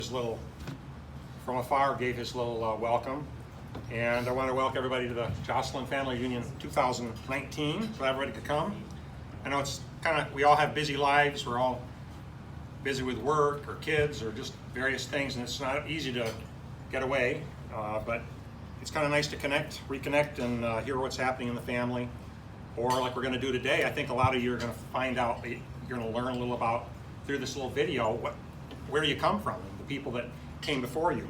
his little, from afar, gave his little welcome. And I want to welcome everybody to the Joslin Family Reunion 2019. Glad everybody could come. I know it's kind of, we all have busy lives. We're all busy with work or kids or just various things, and it's not easy to get away. But it's kind of nice to reconnect, and hear what's happening in the family. Or like we're going to do today, I think a lot of you are going to find out, you're going to learn a little about, through this little video, where you come from, and the people that came before you.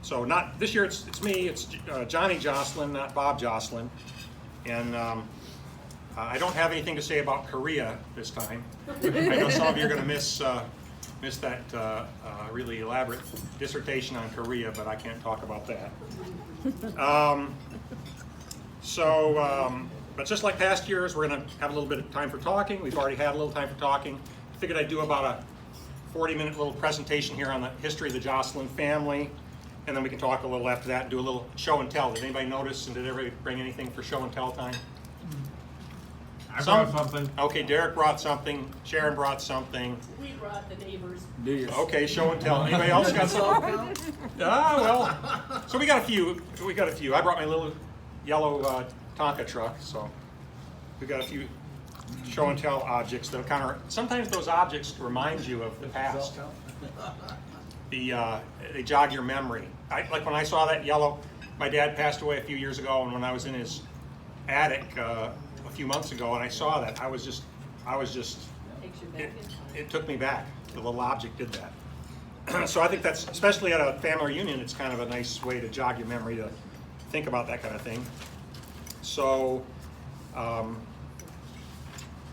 So not this year, it's me, it's Johnny Joslin, not Bob Joslin. And I don't have anything to say about Korea this time. I know some of you are going to miss that really elaborate dissertation on Korea, but I can't talk about that. But just like past years, we're going to have a little bit of time for talking. We've already had a little time for talking. I figured I'd do about a 40-minute little presentation here on the history of the Joslin family, and then we can talk a little after that and do a little show and tell. Did anybody notice, and did everybody bring anything for show and tell time? I brought something. Okay, Derek brought something. Sharon brought something. We brought the neighbors. Okay, show and tell. Anybody else got something? Well, so we got a few. I brought my little yellow Tonka truck, so we got a few show and tell objects that kind of, sometimes those objects remind you of the past. They jog your memory. Like when I saw that yellow, my dad passed away a few years ago, and when I was in his attic a few months ago, and I saw that, I was just, it took me back. The little object did that. So I think that's, especially at a family reunion, it's kind of a nice way to jog your memory, to think about that kind of thing. So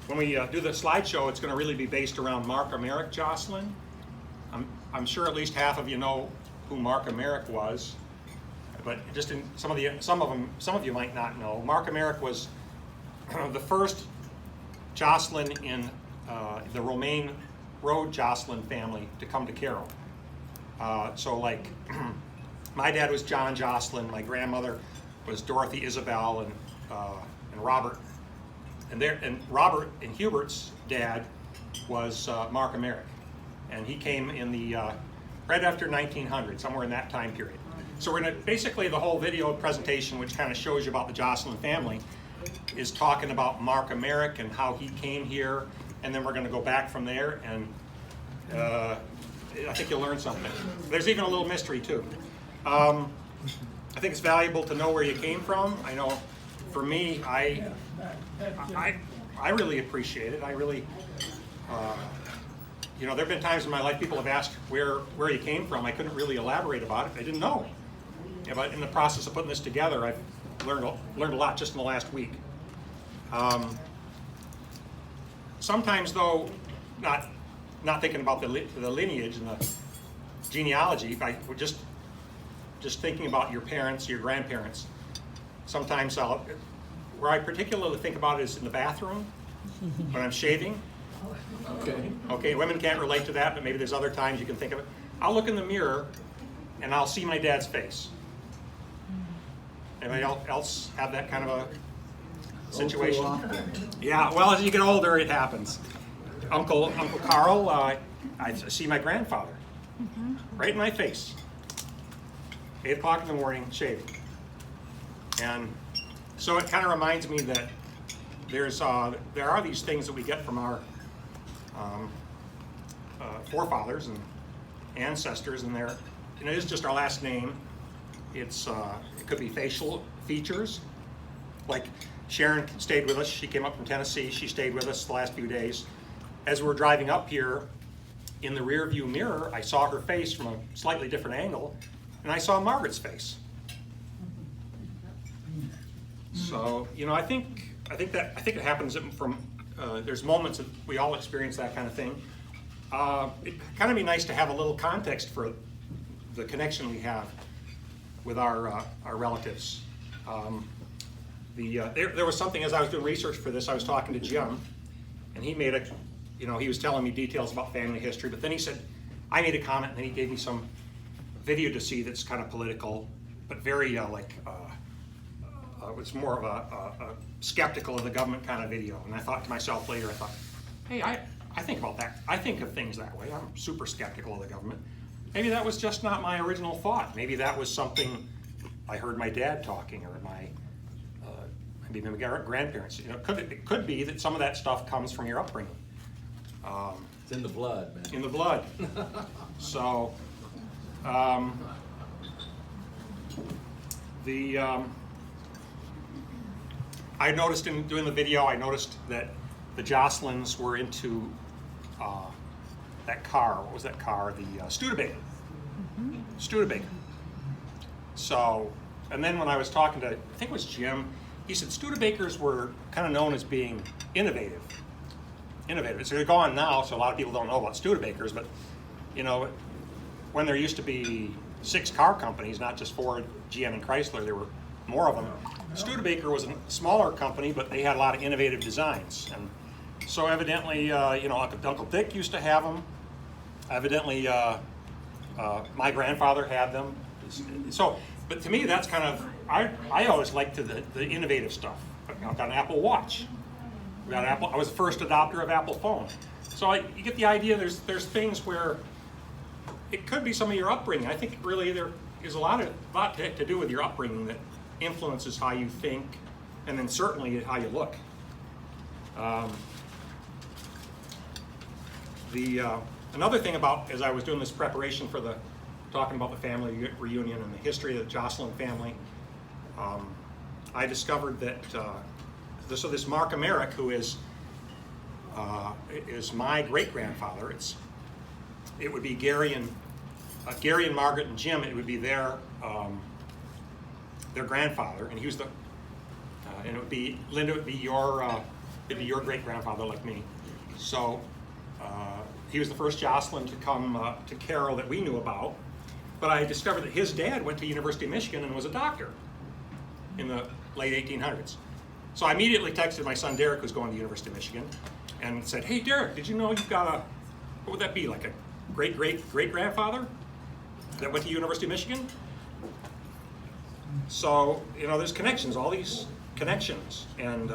when we do the slideshow, it's going to really be based around Mark or Merrick Joslin. I'm sure at least half of you know who Mark or Merrick was, but just in some of you might not know. Mark or Merrick was the first Joslin in the Romaine Road Joslin family to come to Caro. So like, my dad was John Joslin, my grandmother was Dorothy Isabel, and Robert. And Robert and Hubert's dad was Mark or Merrick. And he came in the right after 1900, somewhere in that time period. So we're gonna, basically the whole video presentation, which kind of shows you about the Joslin family, is talking about Mark or Merrick and how he came here, and then we're gonna go back from there, and I think you'll learn something. There's even a little mystery too. I think it's valuable to know where you came from. I know for me, I really appreciate it. I really, you know, there have been times in my life people have asked where you came from. I couldn't really elaborate about it. I didn't know. Yeah, but in the process of putting this together, I've learned a lot just in the last week. Sometimes, though, not thinking about the lineage and the genealogy, if I were just thinking about your parents, your grandparents. Sometimes where I particularly think about it is in the bathroom when I'm shaving. Okay, women can't relate to that, but maybe there's other times you can think of it. I'll look in the mirror and I'll see my dad's face. Anybody else have that kind of a situation? Yeah, well, as you get older, it happens. Uncle Caro, I see my grandfather right in my face. 8 o'clock in the morning, shaving. And so it kind of reminds me that there are these things that we get from our forefathers and ancestors, and it is just our last name. It could be facial features. Like Sharon stayed with us. She came up from Tennessee. She stayed with us the last few days. As we were driving up here, in the rear view mirror, I saw her face from a slightly different angle, and I saw Margaret's face. So, you know, I think it happens from, there's moments that we all experience that kind of thing. It kind of be nice to have a little context for the connection we have with our relatives. There was something, as I was doing research for this, I was talking to Jim, and he made he was telling me details about family history, but then he said, I made a comment, and then he gave me some video to see that's kind of political, but very it's more of a skeptical of the government kind of video. And I thought to myself later, hey, I I think about that. I think of things that way. I'm super skeptical of the government. Maybe that was just not my original thought. Maybe that was something I heard my dad talking, or maybe my grandparents. You know, it could be that some of that stuff comes from your upbringing. It's in the blood, man. In the blood. So, I noticed in doing the video, I noticed that the Joslins were into that car. What was that car? The Studebaker. Studebaker. So, and then when I was talking to, I think it was Jim, he said Studebakers were kind of known as being innovative. So they're gone now, so a lot of people don't know about Studebakers, but you know, when there used to be 6 car companies, not just Ford, GM, and Chrysler, there were more of them. Studebaker was a smaller company, but they had a lot of innovative designs. And so evidently, you know, Uncle Dick used to have them. Evidently, my grandfather had them. So, but to me, that's kind of, I always liked the innovative stuff. I got an Apple Watch. I was the first adopter of Apple phone. So you get the idea. There's things where it could be some of your upbringing. I think really there is a lot to do with your upbringing that influences how you think, and then certainly how you look. Another thing about, as I was doing this preparation for talking about the family reunion and the history of the Joslin family, I discovered that this Mark Emerick, who is my great-grandfather, it would be Gary and Margaret and Jim. It would be their grandfather, and he was and it would be Linda. It'd be your great-grandfather, like me. So he was the first Joslin to come to Caro that we knew about. But I discovered that his dad went to University of Michigan and was a doctor in the late 1800s. So I immediately texted my son Derek, who's going to the University of Michigan, and said, "Hey Derek, did you know you've got what would that be, like a great-great-great-grandfather that went to University of Michigan?" So, you know, there's connections, all these connections. And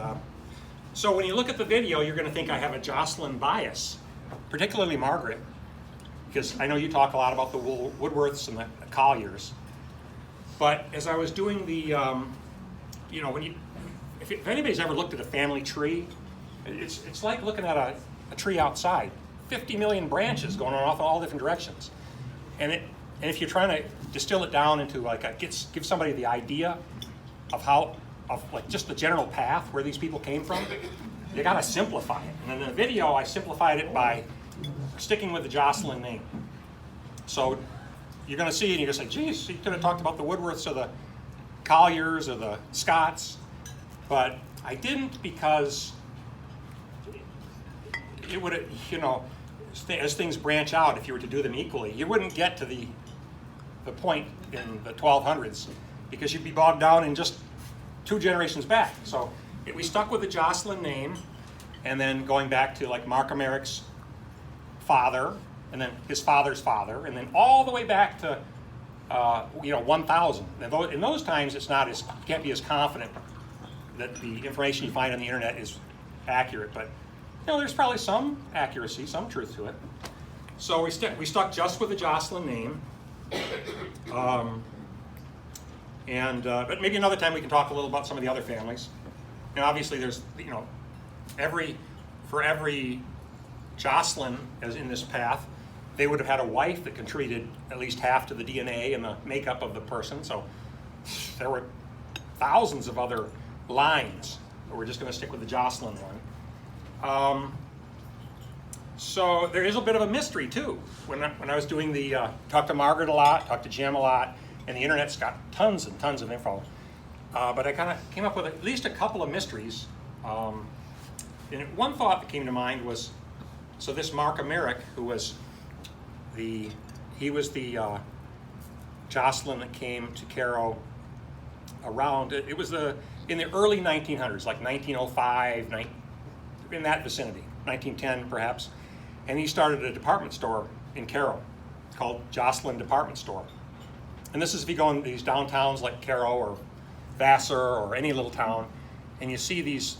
so when you look at the video, you're going to think I have a Joslin bias, particularly Margaret, because I know you talk a lot about the Woodworths and the Colliers. But as I was doing the, you know, if anybody's ever looked at a family tree, it's like looking at a tree outside. 50 million branches going off in all different directions. And if you're trying to distill it down into like give somebody the idea of like just the general path where these people came from, you gotta simplify it. And in the video, I simplified it by sticking with the Joslin name. So you're gonna see, and you're gonna say, geez, you could have talked about the Woodworths or the Colliers or the Scotts, but I didn't, because it would, you know, as things branch out, if you were to do them equally, you wouldn't get to the point in the 1200s, because you'd be bogged down in just 2 generations back. So we stuck with the Joslin name, and then going back to like Mark Emerick's father, and then his father's father, and then all the way back to you know, 1000. In those times, you can't be as confident that the information you find on the internet is accurate, but you know, there's probably some accuracy, some truth to it. So we stuck just with the Joslin name. But maybe another time we can talk a little about some of the other families. And obviously there's, you know, for every Joslin as in this path, they would have had a wife that contributed at least half to the DNA and the makeup of the person. So there were thousands of other lines, but we're just going to stick with the Joslin one. So there is a bit of a mystery too. When I was doing talked to Margaret a lot, talked to Jim a lot, and the internet's got tons and tons of info. But I kind of came up with at least a couple of mysteries. And one thought that came to mind was, so this Mark Emerick, who was the Joslin that came to Caro around, it was in the early 1900s, like 1905, in that vicinity, 1910 perhaps. And he started a department store in Caro called Joslin Department Store. And this is if you go in these downtowns like Caro or Vassar or any little town, and you see these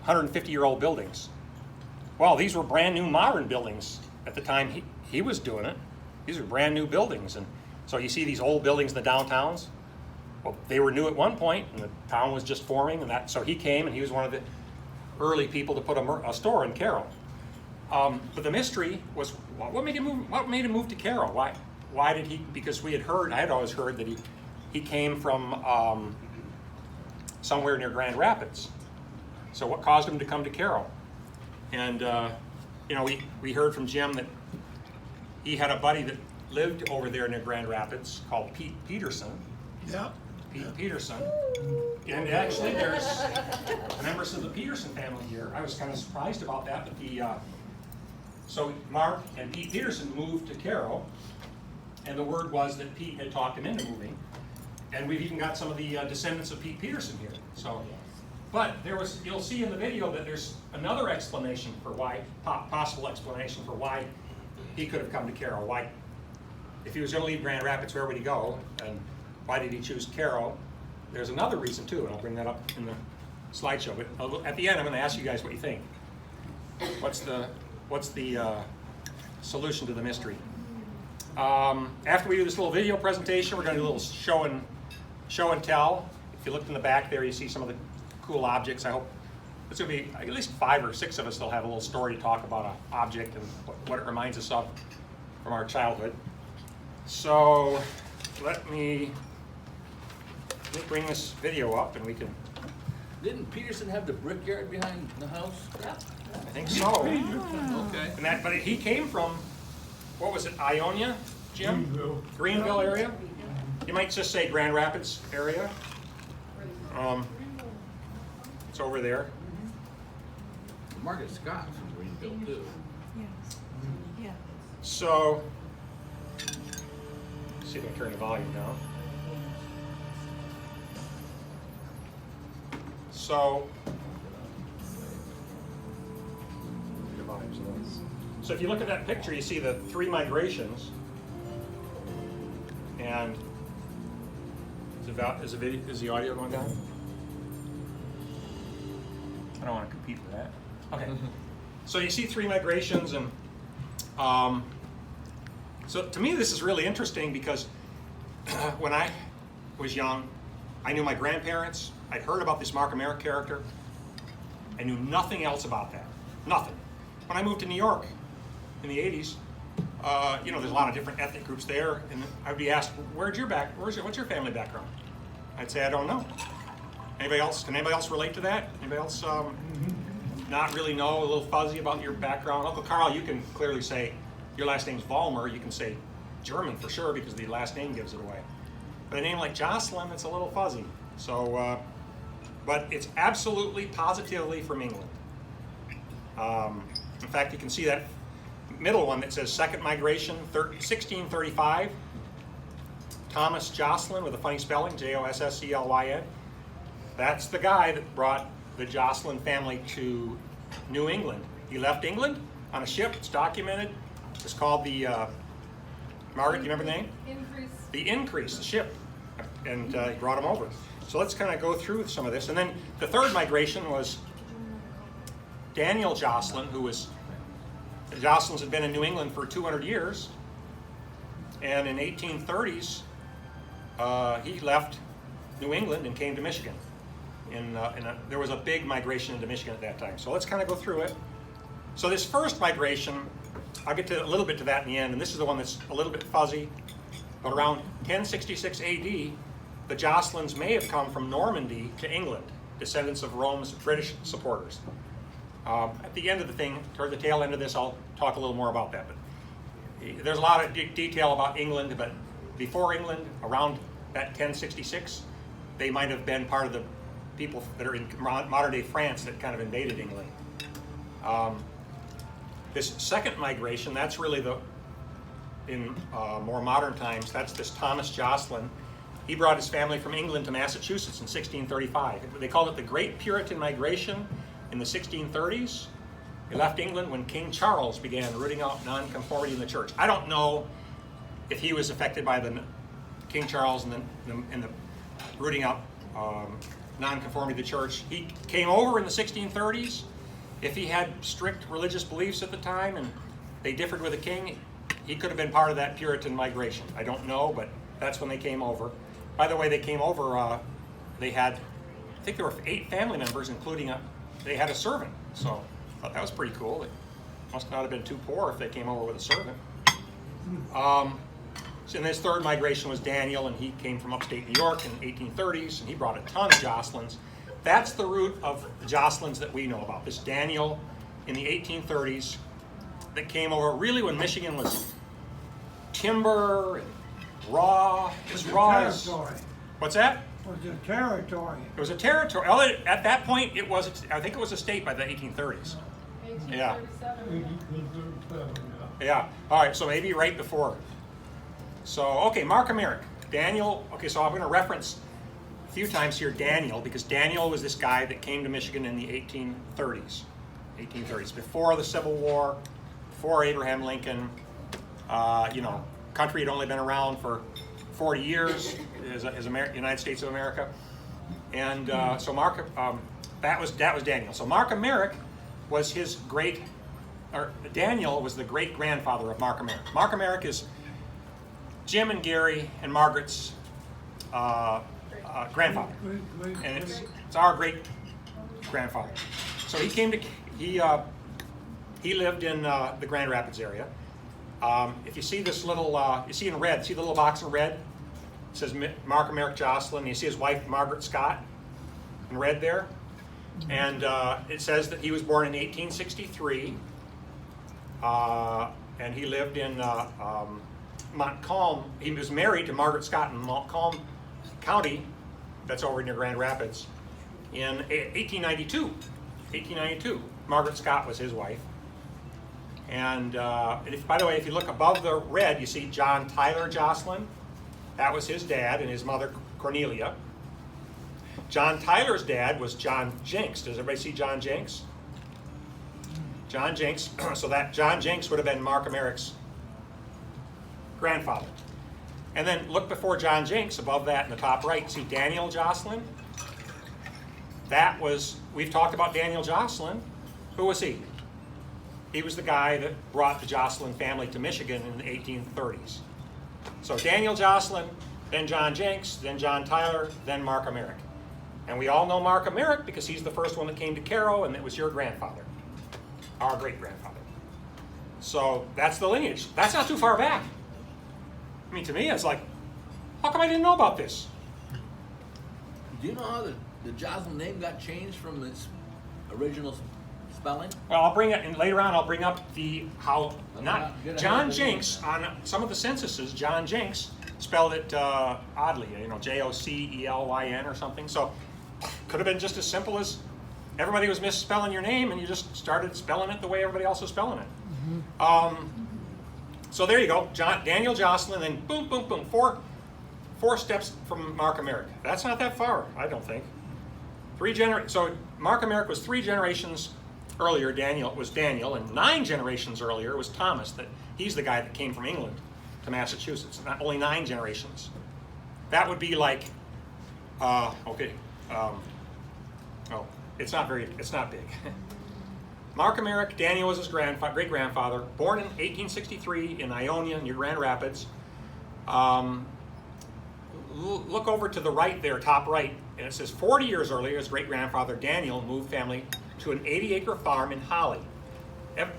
150-year-old buildings. Well, these were brand new modern buildings at the time he was doing it. These are brand new buildings. And so you see these old buildings in the downtowns. Well, they were new at one point, and the town was just forming, and so he came, and he was one of the early people to put a store in Caro. But the mystery was, what made him move? What made him move to Caro? Why did he? Because I had always heard that he came from somewhere near Grand Rapids. So what caused him to come to Caro? And we heard from Jim that he had a buddy that lived over there near Grand Rapids called Pete Peterson. Yeah. Pete Peterson. And actually there's members of the Peterson family here. I was kind of surprised about that, but so Mark and Pete Peterson moved to Caro, and the word was that Pete had talked him into moving, and we've even got some of the descendants of Pete Peterson here. So, but you'll see in the video that there's another explanation for why, possible explanation for why he could have come to Caro. Why, if he was going to leave Grand Rapids, where would he go? And why did he choose Caro? There's another reason too, and I'll bring that up in the slideshow. But at the end, I'm going to ask you guys what you think. What's the solution to the mystery? After we do this little video presentation, we're going to do a little show and tell. If you looked in the back there, you see some of the cool objects. I hope it's going to be at least 5 or 6 of us that'll have a little story to talk about an object and what it reminds us of from our childhood. So let me bring this video up, and we can. Didn't Peterson have the brickyard behind the house? I think so. Okay. But he came from, what was it, Ionia, Jim? Greenville area? You might just say Grand Rapids area. It's over there. Margaret Scott's from Greenville too. Yeah. So, let's see if I can turn the volume down. So, if you look at that picture, you see the 3 migrations, and is the audio going down? I don't want to compete with that. Okay. So you see 3 migrations, and so to me this is really interesting because when I was young, I knew my grandparents. I'd heard about this Mark Emerick character. I knew nothing else about that. Nothing. When I moved to New York in the 80s, there's a lot of different ethnic groups there, and I'd be asked, what's your family background? I'd say, I don't know. Anybody else? Can anybody else relate to that? Anybody else not really know, a little fuzzy about your background? Uncle Carl, you can clearly say, your last name's Vollmer. You can say German for sure because the last name gives it away. But a name like Joslin, it's a little fuzzy. So, but it's absolutely, positively from England. In fact, you can see that middle one that says second migration, 1635. Thomas Joslin with a funny spelling, Josslyn. That's the guy that brought the Joslin family to New England. He left England on a ship. It's documented. It's called the, Margaret, do you remember the name? Increase. The Increase, the ship. And he brought him over. So let's kind of go through some of this. And then the third migration was Daniel Joslin, the Joslins had been in New England for 200 years. And in 1830s, he left New England and came to Michigan. There was a big migration into Michigan at that time. So let's kind of go through it. So this first migration, I'll get to a little bit to that in the end, and this is the one that's a little bit fuzzy. But around 1066 AD, the Joslins may have come from Normandy to England, descendants of Rome's British supporters. At the end of the thing, toward the tail end of this, I'll talk a little more about that. But there's a lot of detail about England, but before England, around that 1066, they might have been part of the people that are in modern-day France that kind of invaded England. This second migration, that's really in more modern times, that's this Thomas Joslin. He brought his family from England to Massachusetts in 1635. They called it the Great Puritan Migration in the 1630s. He left England when King Charles began rooting out nonconformity in the church. I don't know if he was affected by the King Charles and the rooting out nonconformity of the church. He came over in the 1630s, if he had strict religious beliefs at the time and they differed with the king, he could have been part of that Puritan migration. I don't know, but that's when they came over. By the way, they came over, they had, I think there were 8 family members, including they had a servant. So I thought that was pretty cool. They must not have been too poor if they came over with a servant. And his third migration was Daniel, and he came from upstate New York in the 1830s, and he brought a ton of Joslins. That's the root of the Joslins that we know about. This Daniel in the 1830s that came over really when Michigan was timber and raw. As raw as, territory. what's that? Was a territory. It was a territory. Well, at that point, it was. I think it was a state by the 1830s. Yeah. 1837. Yeah. All right. So maybe right before. So okay, Mark Emmerich, Daniel. Okay, so I'm going to reference a few times here Daniel because Daniel was this guy that came to Michigan in the 1830s. 1830s, before the Civil War, before Abraham Lincoln. Country had only been around for 40 years as United States of America, and so that was Daniel. So Mark Emmerich was his Daniel was the great grandfather of Mark Emmerich. Mark Emmerich is Jim and Gary and Margaret's grandfather, and it's our great grandfather. So he came to he lived in the Grand Rapids area. If you see this little, you see in red, see the little box in red? It says Mark Emmerich Joslin. You see his wife, Margaret Scott, in red there. And it says that he was born in 1863. And he lived in Montcalm. He was married to Margaret Scott in Montcalm County, that's over near Grand Rapids, in 1892. 1892. Margaret Scott was his wife. And by the way, if you look above the red, you see John Tyler Joslin. That was his dad and his mother, Cornelia. John Tyler's dad was John Jenks. Does everybody see John Jenks? John Jenks. So that John Jenks would have been Mark Emmerich's grandfather. And then look before John Jenks, above that in the top right, see Daniel Joslin. That was, we've talked about Daniel Joslin. Who was he? He was the guy that brought the Joslin family to Michigan in the 1830s. So Daniel Joslin, then John Jenks, then John Tyler, then Mark Emmerich. And we all know Mark Emmerich because he's the first one that came to Caro, and it was your grandfather, our great-grandfather. So that's the lineage. That's not too far back. I mean, to me, it's like, how come I didn't know about this? Do you know how the Joslin name got changed from its original spelling? Well, I'll bring it, and later on I'll bring up how John Jenks, on some of the censuses, John Jenks spelled it oddly, Jocelyn or something. So could have been just as simple as everybody was misspelling your name and you just started spelling it the way everybody else was spelling it. Mm-hmm. So there you go, Daniel Joslin, then boom, boom, boom, four steps from Mark Emmerich. That's not that far, I don't think. So Mark Emmerich was 3 generations earlier. Daniel, and 9 generations earlier was Thomas. He's the guy that came from England to Massachusetts. Not only 9 generations. That would be like, it's not big. Mark Emmerich, Daniel was his great grandfather, born in 1863 in Ionia near Grand Rapids. Look over to the right there, top right, and it says 40 years earlier, his great-grandfather Daniel moved family to an 80-acre farm in Holly.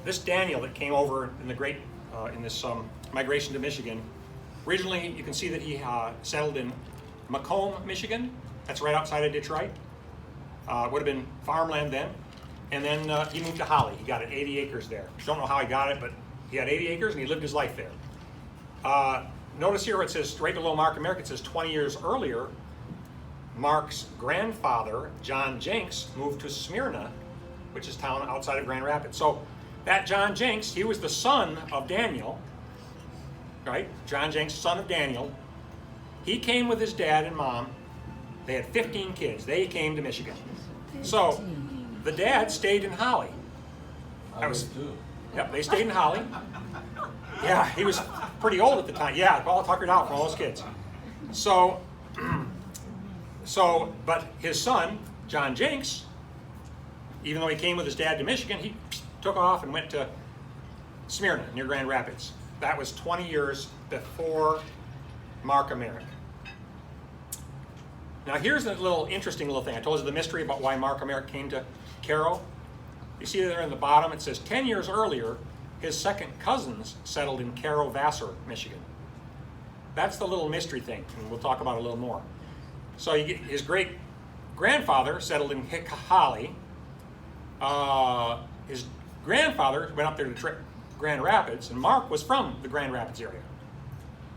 This Daniel that came over in this migration to Michigan, originally you can see that he settled in Macomb, Michigan. That's right outside of Detroit. Would have been farmland then. And then he moved to Holly. He got it 80 acres there. Don't know how he got it, but he had 80 acres and he lived his life there. Notice here it says, right below Mark Emmerich, it says 20 years earlier, Mark's grandfather, John Jenks, moved to Smyrna, which is a town outside of Grand Rapids. So that John Jenks, he was the son of Daniel, right? John Jenks, son of Daniel. He came with his dad and mom. They had 15 kids. They came to Michigan. So the dad stayed in Holly. Yep, they stayed in Holly. Yeah, he was pretty old at the time. Yeah, all tuckered out from all those kids. But his son, John Jenks, even though he came with his dad to Michigan, he took off and went to Smyrna near Grand Rapids. That was 20 years before Mark Emmerich. Now here's a little interesting little thing. I told you the mystery about why Mark Emmerich came to Caro. You see there in the bottom, it says 10 years earlier, his second cousins settled in Caro, Vassar, Michigan. That's the little mystery thing, and we'll talk about it a little more. So his great-grandfather settled in Holly. His grandfather went up there to Grand Rapids, and Mark was from the Grand Rapids area.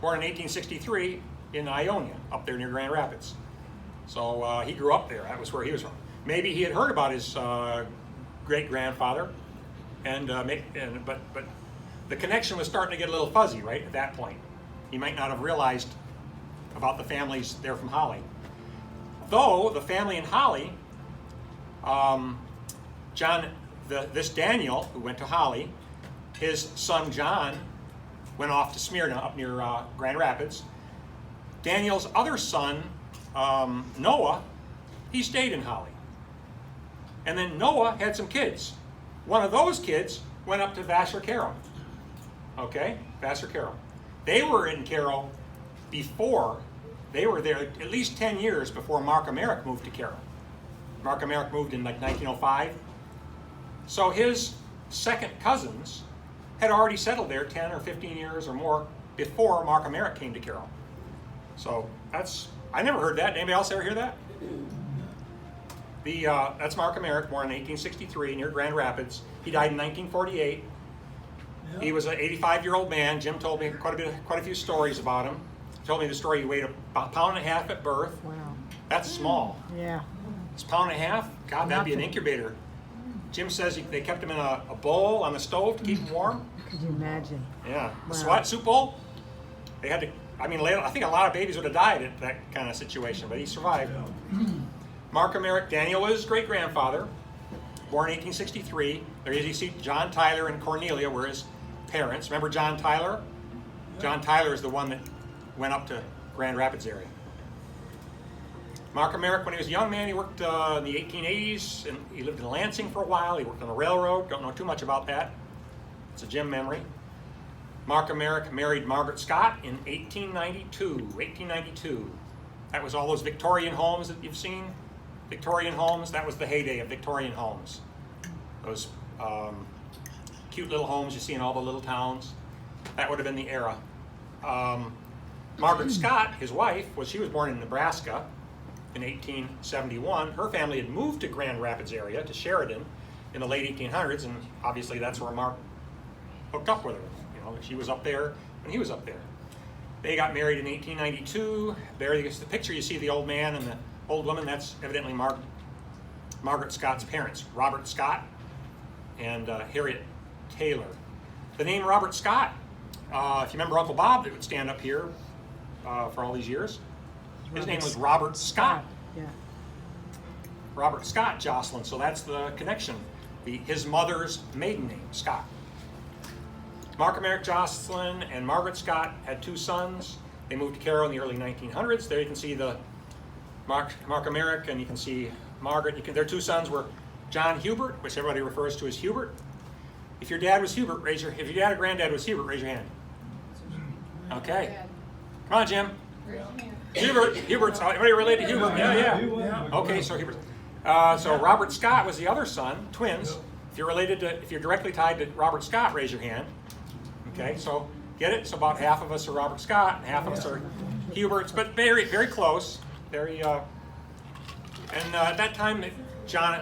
Born in 1863 in Ionia, up there near Grand Rapids. So he grew up there. That was where he was from. Maybe he had heard about his great-grandfather, but the connection was starting to get a little fuzzy, right, at that point. He might not have realized about the families there from Holly. Though the family in Holly, this Daniel, who went to Holly, his son John went off to Smyrna up near Grand Rapids. Daniel's other son, Noah, he stayed in Holly. And then Noah had some kids. One of those kids went up to Vassar, Caro. Okay, Vassar, Caro. They were in Caro before, they were there at least 10 years before Mark Emmerich moved to Caro. Mark Emmerich moved in like 1905. So his second cousins had already settled there 10 or 15 years or more before Mark Emmerich came to Caro. So I never heard that. Anybody else ever hear that? That's Mark Emmerich, born in 1863 near Grand Rapids. He died in 1948. Yeah. He was an 85-year-old man. Jim told me quite a few stories about him. He told me the story. He weighed about a pound and a half at birth. Wow. That's small. Yeah. It's a pound and a half. God, that'd be an incubator. Jim says they kept him in a bowl on the stove to keep him warm. Could you imagine? Yeah. Wow. What, soup bowl? They had to, I think a lot of babies would have died at that kind of situation, but he survived. Mark Emmerich, Daniel was his great-grandfather, born in 1863. There you see John Tyler and Cornelia were his parents. Remember John Tyler? John Tyler is the one that went up to Grand Rapids area. Mark Emmerich, when he was a young man, he worked in the 1880s, and he lived in Lansing for a while. He worked on the railroad. Don't know too much about that. It's a Jim memory. Mark Emmerich married Margaret Scott in 1892. That was all those Victorian homes that you've seen. Victorian homes, that was the heyday of Victorian homes. Those cute little homes you see in all the little towns. That would have been the era. Margaret Scott, his wife, she was born in Nebraska in 1871. Her family had moved to Grand Rapids area, to Sheridan, in the late 1800s, and obviously that's where Mark hooked up with her. You know, she was up there and he was up there. They got married in 1892. There, the picture you see the old man and the old woman, that's evidently Margaret Scott's parents, Robert Scott and Harriet Taylor. The name Robert Scott, if you remember Uncle Bob that would stand up here for all these years, his name was Robert Scott. Yeah. Robert Scott Joslin, so that's the connection. His mother's maiden name, Scott. Mark Emmerich Joslin and Margaret Scott had two sons. They moved to Caro in the early 1900s. There you can see the Mark Emmerich, and you can see Margaret. Their two sons were John Hubert, which everybody refers to as Hubert. If your dad was Hubert, if your dad or granddad was Hubert, raise your hand. Okay. Come on, Jim. Hubert's, everybody related to Hubert? Yeah. Okay, so Hubert. So Robert Scott was the other son, twins. If you're directly tied to Robert Scott, raise your hand. Okay, so get it? So about half of us are Robert Scott, and half of us are Huberts, but very, very close. Very, and at that time,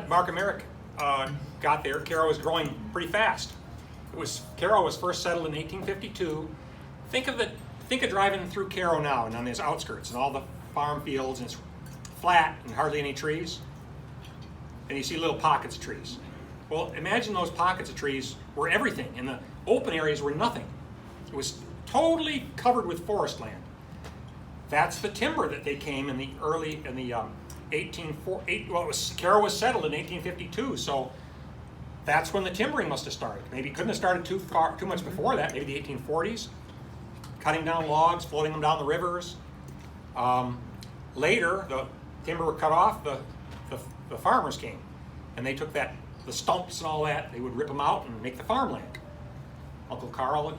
Mark Emmerich got there. Caro was growing pretty fast. Caro was first settled in 1852. Think of driving through Caro now and on these outskirts and all the farm fields, and it's flat and hardly any trees, and you see little pockets of trees. Well, imagine those pockets of trees were everything, and the open areas were nothing. It was totally covered with forest land. That's the timber that they came in the 1840. Caro was settled in 1852, so that's when the timbering must have started. Maybe it couldn't have started too much before that. Maybe the 1840s. Cutting down logs, floating them down the rivers. Later, the timber were cut off. The farmers came, and they took that the stumps and all that, they would rip them out and make the farmland. Uncle Carl,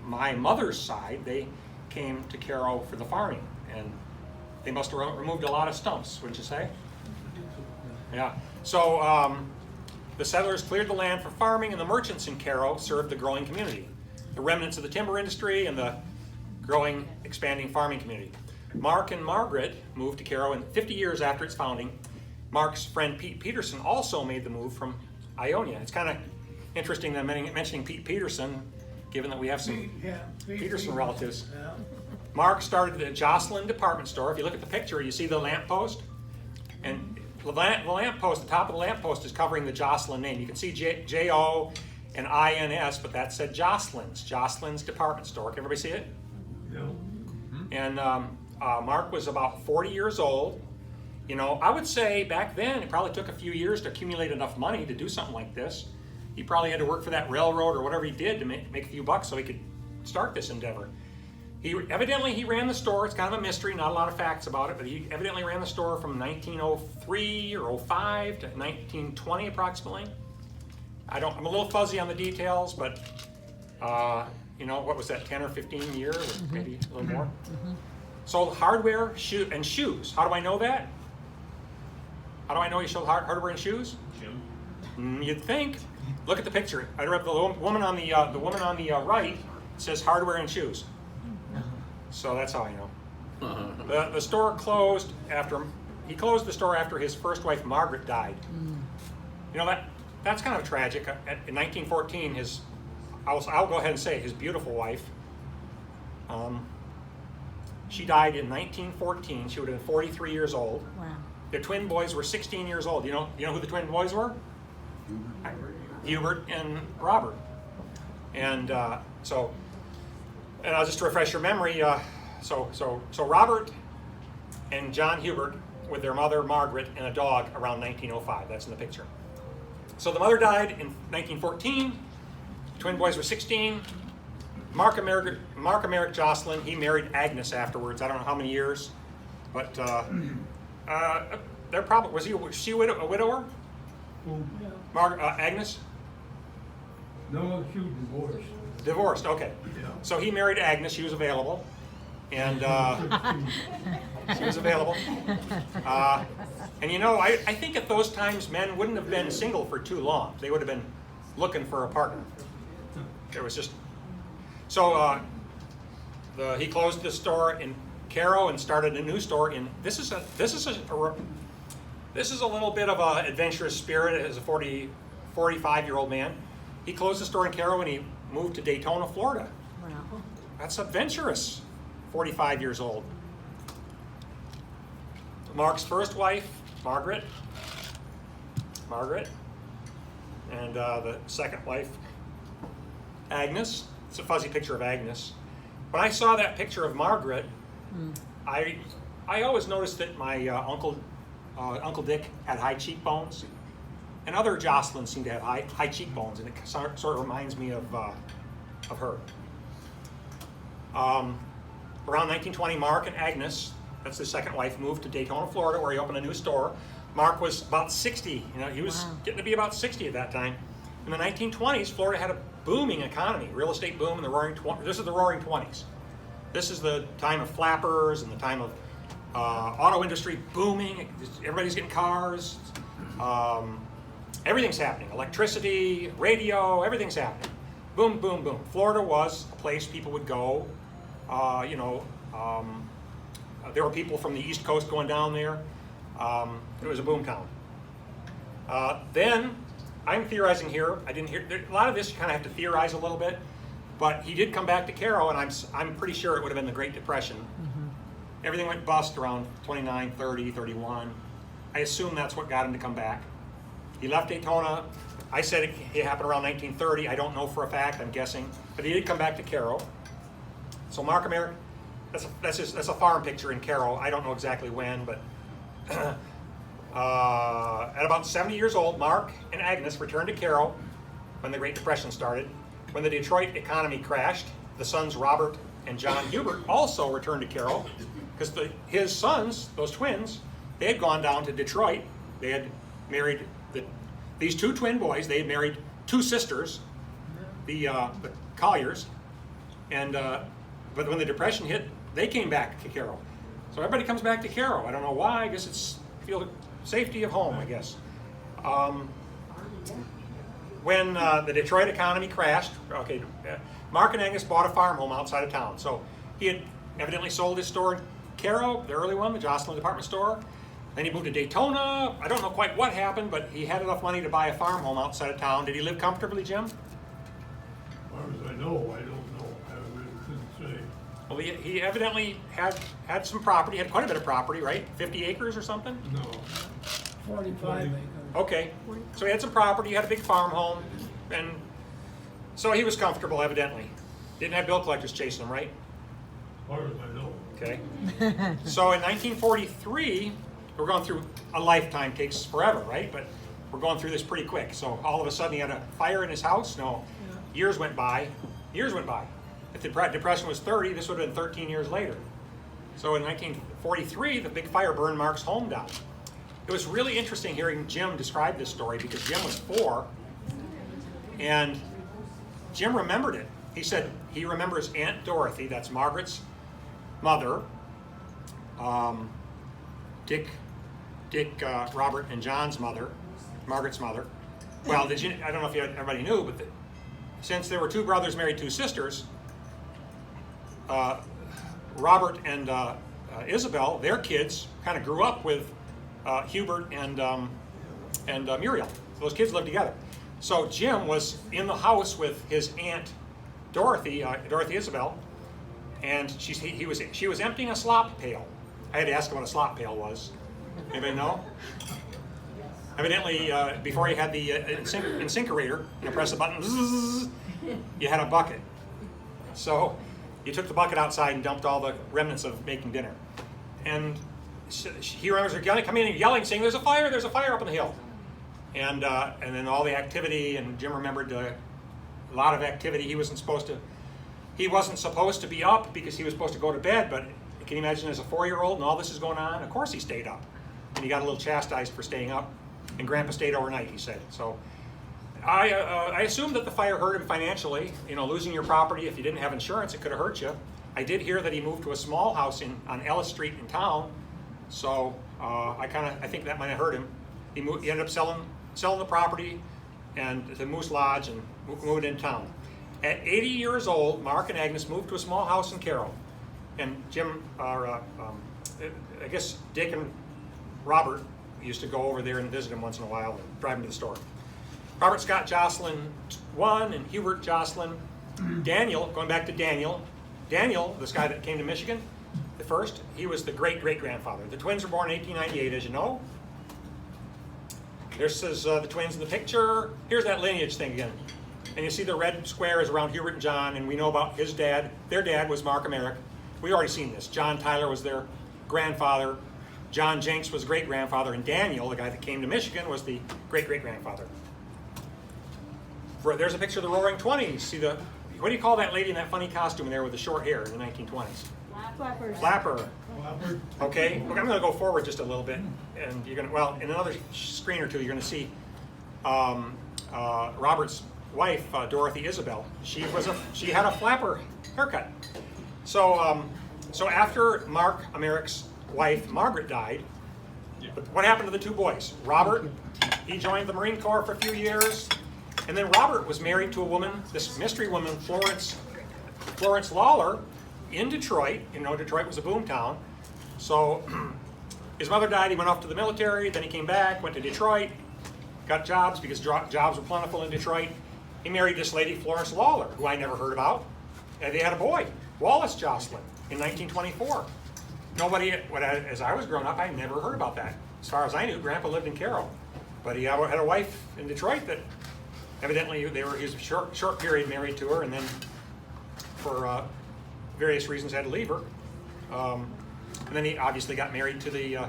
my mother's side, they came to Caro for the farming, and they must have removed a lot of stumps, wouldn't you say? Yeah. So the settlers cleared the land for farming, and the merchants in Caro served the growing community, the remnants of the timber industry and the growing, expanding farming community. Mark and Margaret moved to Caro in 50 years after its founding. Mark's friend Pete Peterson also made the move from Ionia. It's kind of interesting that I'm mentioning Pete Peterson, given that we have some Peterson relatives. Yeah. Mark started the Joslin department store. If you look at the picture, you see the lamppost, and the lamppost, the top of the lamppost is covering the Joslin name. You can see J-O and I-N-S, but that said Joslin's department store. Can everybody see it? No. And Mark was about 40 years old. You know, I would say back then it probably took a few years to accumulate enough money to do something like this. He probably had to work for that railroad or whatever he did to make a few bucks so he could start this endeavor. Evidently he ran the store. It's kind of a mystery, not a lot of facts about it, but he evidently ran the store from 1903 or 05 to 1920 approximately. I'm a little fuzzy on the details, but you know, what was that, 10 or 15 years, or maybe a little more? Sold hardware, and shoes. How do I know that? How do I know he sold hardware and shoes? You'd think. Look at the picture. The woman on the right says hardware and shoes. So that's how I know. The store closed he closed the store after his first wife Margaret died. You know, that's kind of tragic. In 1914, I'll go ahead and say his beautiful wife, she died in 1914. She would have been 43 years old. Wow. Their twin boys were 16 years old. You know who the twin boys were? Hubert and Robert. And and I'll just refresh your memory. So Robert and John Hubert with their mother Margaret and a dog around 1905. That's in the picture. So the mother died in 1914. The twin boys were 16. Mark Emerick Joslin, he married Agnes afterwards. I don't know how many years, but they're probably, was she a widower? Agnes? No, she was divorced. Divorced, okay. Yeah. So he married Agnes, she was available, and she was available. And you know, I think at those times men wouldn't have been single for too long. They would have been looking for a partner. It was just, so he closed the store in Caro and started a new store in, this is a little bit of an adventurous spirit as a 45-year-old man. He closed the store in Caro and he moved to Daytona, Florida. Wow. That's adventurous, 45 years old. Mark's first wife, Margaret, and the second wife, Agnes. It's a fuzzy picture of Agnes. When I saw that picture of Margaret, I always noticed that my Uncle Dick had high cheekbones, and other Joslins seem to have high cheekbones, and it sort of reminds me of her. Around 1920, Mark and Agnes, that's his second wife, moved to Daytona, Florida, where he opened a new store. Mark was about 60. You know, he was getting to be about 60 at that time. In the 1920s, Florida had a booming economy, real estate boom in the Roaring Twenties. This is the Roaring Twenties. This is the time of flappers and the time of auto industry booming. Everybody's getting cars. Everything's happening. Electricity, radio, everything's happening. Boom, boom, boom. Florida was a place people would go. There were people from the East Coast going down there. It was a boom town. Then, I'm theorizing here. A lot of this you kind of have to theorize a little bit, but he did come back to Caro, and I'm pretty sure it would have been the Great Depression. Everything went bust around 29, 30, 31. I assume that's what got him to come back. He left Daytona. I said it happened around 1930. I don't know for a fact, I'm guessing, but he did come back to Caro. So Mark Emerick, that's a farm picture in Caro. I don't know exactly when, but at about 70 years old, Mark and Agnes returned to Caro when the Great Depression started. When the Detroit economy crashed, the sons Robert and John Hubert also returned to Caro because his sons, those twins, they had gone down to Detroit. They had married the these two twin boys, they had married two sisters, the Colliers, and but when the Depression hit, they came back to Caro. So everybody comes back to Caro. I don't know why. I guess it's feel the safety of home, I guess. When the Detroit economy crashed, okay, Mark and Agnes bought a farm home outside of town. So he had evidently sold his store in Caro, the early one, the Joslin department store. Then he moved to Daytona. I don't know quite what happened, but he had enough money to buy a farm home outside of town. Did he live comfortably, Jim? As far as I know, I don't know. I really couldn't say. Well, he evidently had some property, had quite a bit of property, right? 50 acres or something? No. 45 acres. Okay, so he had some property, he had a big farm home, and so he was comfortable, evidently. Didn't have bill collectors chasing him, right? As far as I know. Okay. So in 1943, we're going through a lifetime, takes forever, right? But we're going through this pretty quick. So all of a sudden he had a fire in his house? No. Years went by. Years went by. If the Depression was 30, this would have been 13 years later. So in 1943, the big fire burned Mark's home down. It was really interesting hearing Jim describe this story because Jim was 4, and Jim remembered it. He said he remembers Aunt Dorothy, that's Margaret's mother, Dick, Robert, and John's mother, Margaret's mother. Well, I don't know if everybody knew, but since there were 2 brothers married 2 sisters, Robert and Isabel, their kids kind of grew up with Hubert and Muriel. So those kids lived together. So Jim was in the house with his aunt Dorothy, Dorothy Isabel, and she was emptying a slop pail. I had to ask him what a slop pail was. Anybody know? Evidently, before you had the incinerator, you press a button, zzz, you had a bucket. So you took the bucket outside and dumped all the remnants of making dinner. And he remembers her coming in and yelling, saying, there's a fire up on the hill. And then all the activity, and Jim remembered a lot of activity. He wasn't supposed to be up because he was supposed to go to bed, but can you imagine as a 4-year-old and all this is going on? Of course he stayed up. And he got a little chastised for staying up. And Grandpa stayed overnight, he said. So I assume that the fire hurt him financially. You know, losing your property, if you didn't have insurance, it could have hurt you. I did hear that he moved to a small house on Ellis Street in town. So I think that might have hurt him. He ended up selling the property and the Moose Lodge and moved in town. At 80 years old, Mark and Agnes moved to a small house in Caro. And Jim, I guess Dick and Robert used to go over there and visit him once in a while and drive him to the store. Robert Scott Joslin 1 and Hubert Joslin. Daniel, going back to Daniel, this guy that came to Michigan, the first, he was the great-great-grandfather. The twins were born in 1898, as you know. This is the twins in the picture. Here's that lineage thing again. And you see the red square is around Hubert and John, and we know about his dad. Their dad was Mark Emerick. We already seen this. John Tyler was their grandfather. John Jenks was great-grandfather, and Daniel, the guy that came to Michigan, was the great-great-grandfather. There's a picture of the Roaring Twenties. See what do you call that lady in that funny costume there with the short hair in the 1920s? Flappers. Flapper. Okay, I'm going to go forward just a little bit, and you're going to, well, in another screen or two, you're going to see Robert's wife, Dorothy Isabel. She had a flapper haircut. So after Mark Emerick's wife, Margaret, died, what happened to the 2 boys? Robert, he joined the Marine Corps for a few years, and then Robert was married to a woman, this mystery woman, Florence Lawler, in Detroit. You know, Detroit was a boom town. So his mother died, he went off to the military, then he came back, went to Detroit, got jobs because jobs were plentiful in Detroit. He married this lady, Florence Lawler, who I never heard about. And they had a boy, Wallace Joslin, in 1924. Nobody, as I was growing up, I never heard about that. As far as I knew, Grandpa lived in Caro. But he had a wife in Detroit that evidently he was a short period married to her, and then for various reasons had to leave her. And then he obviously got married to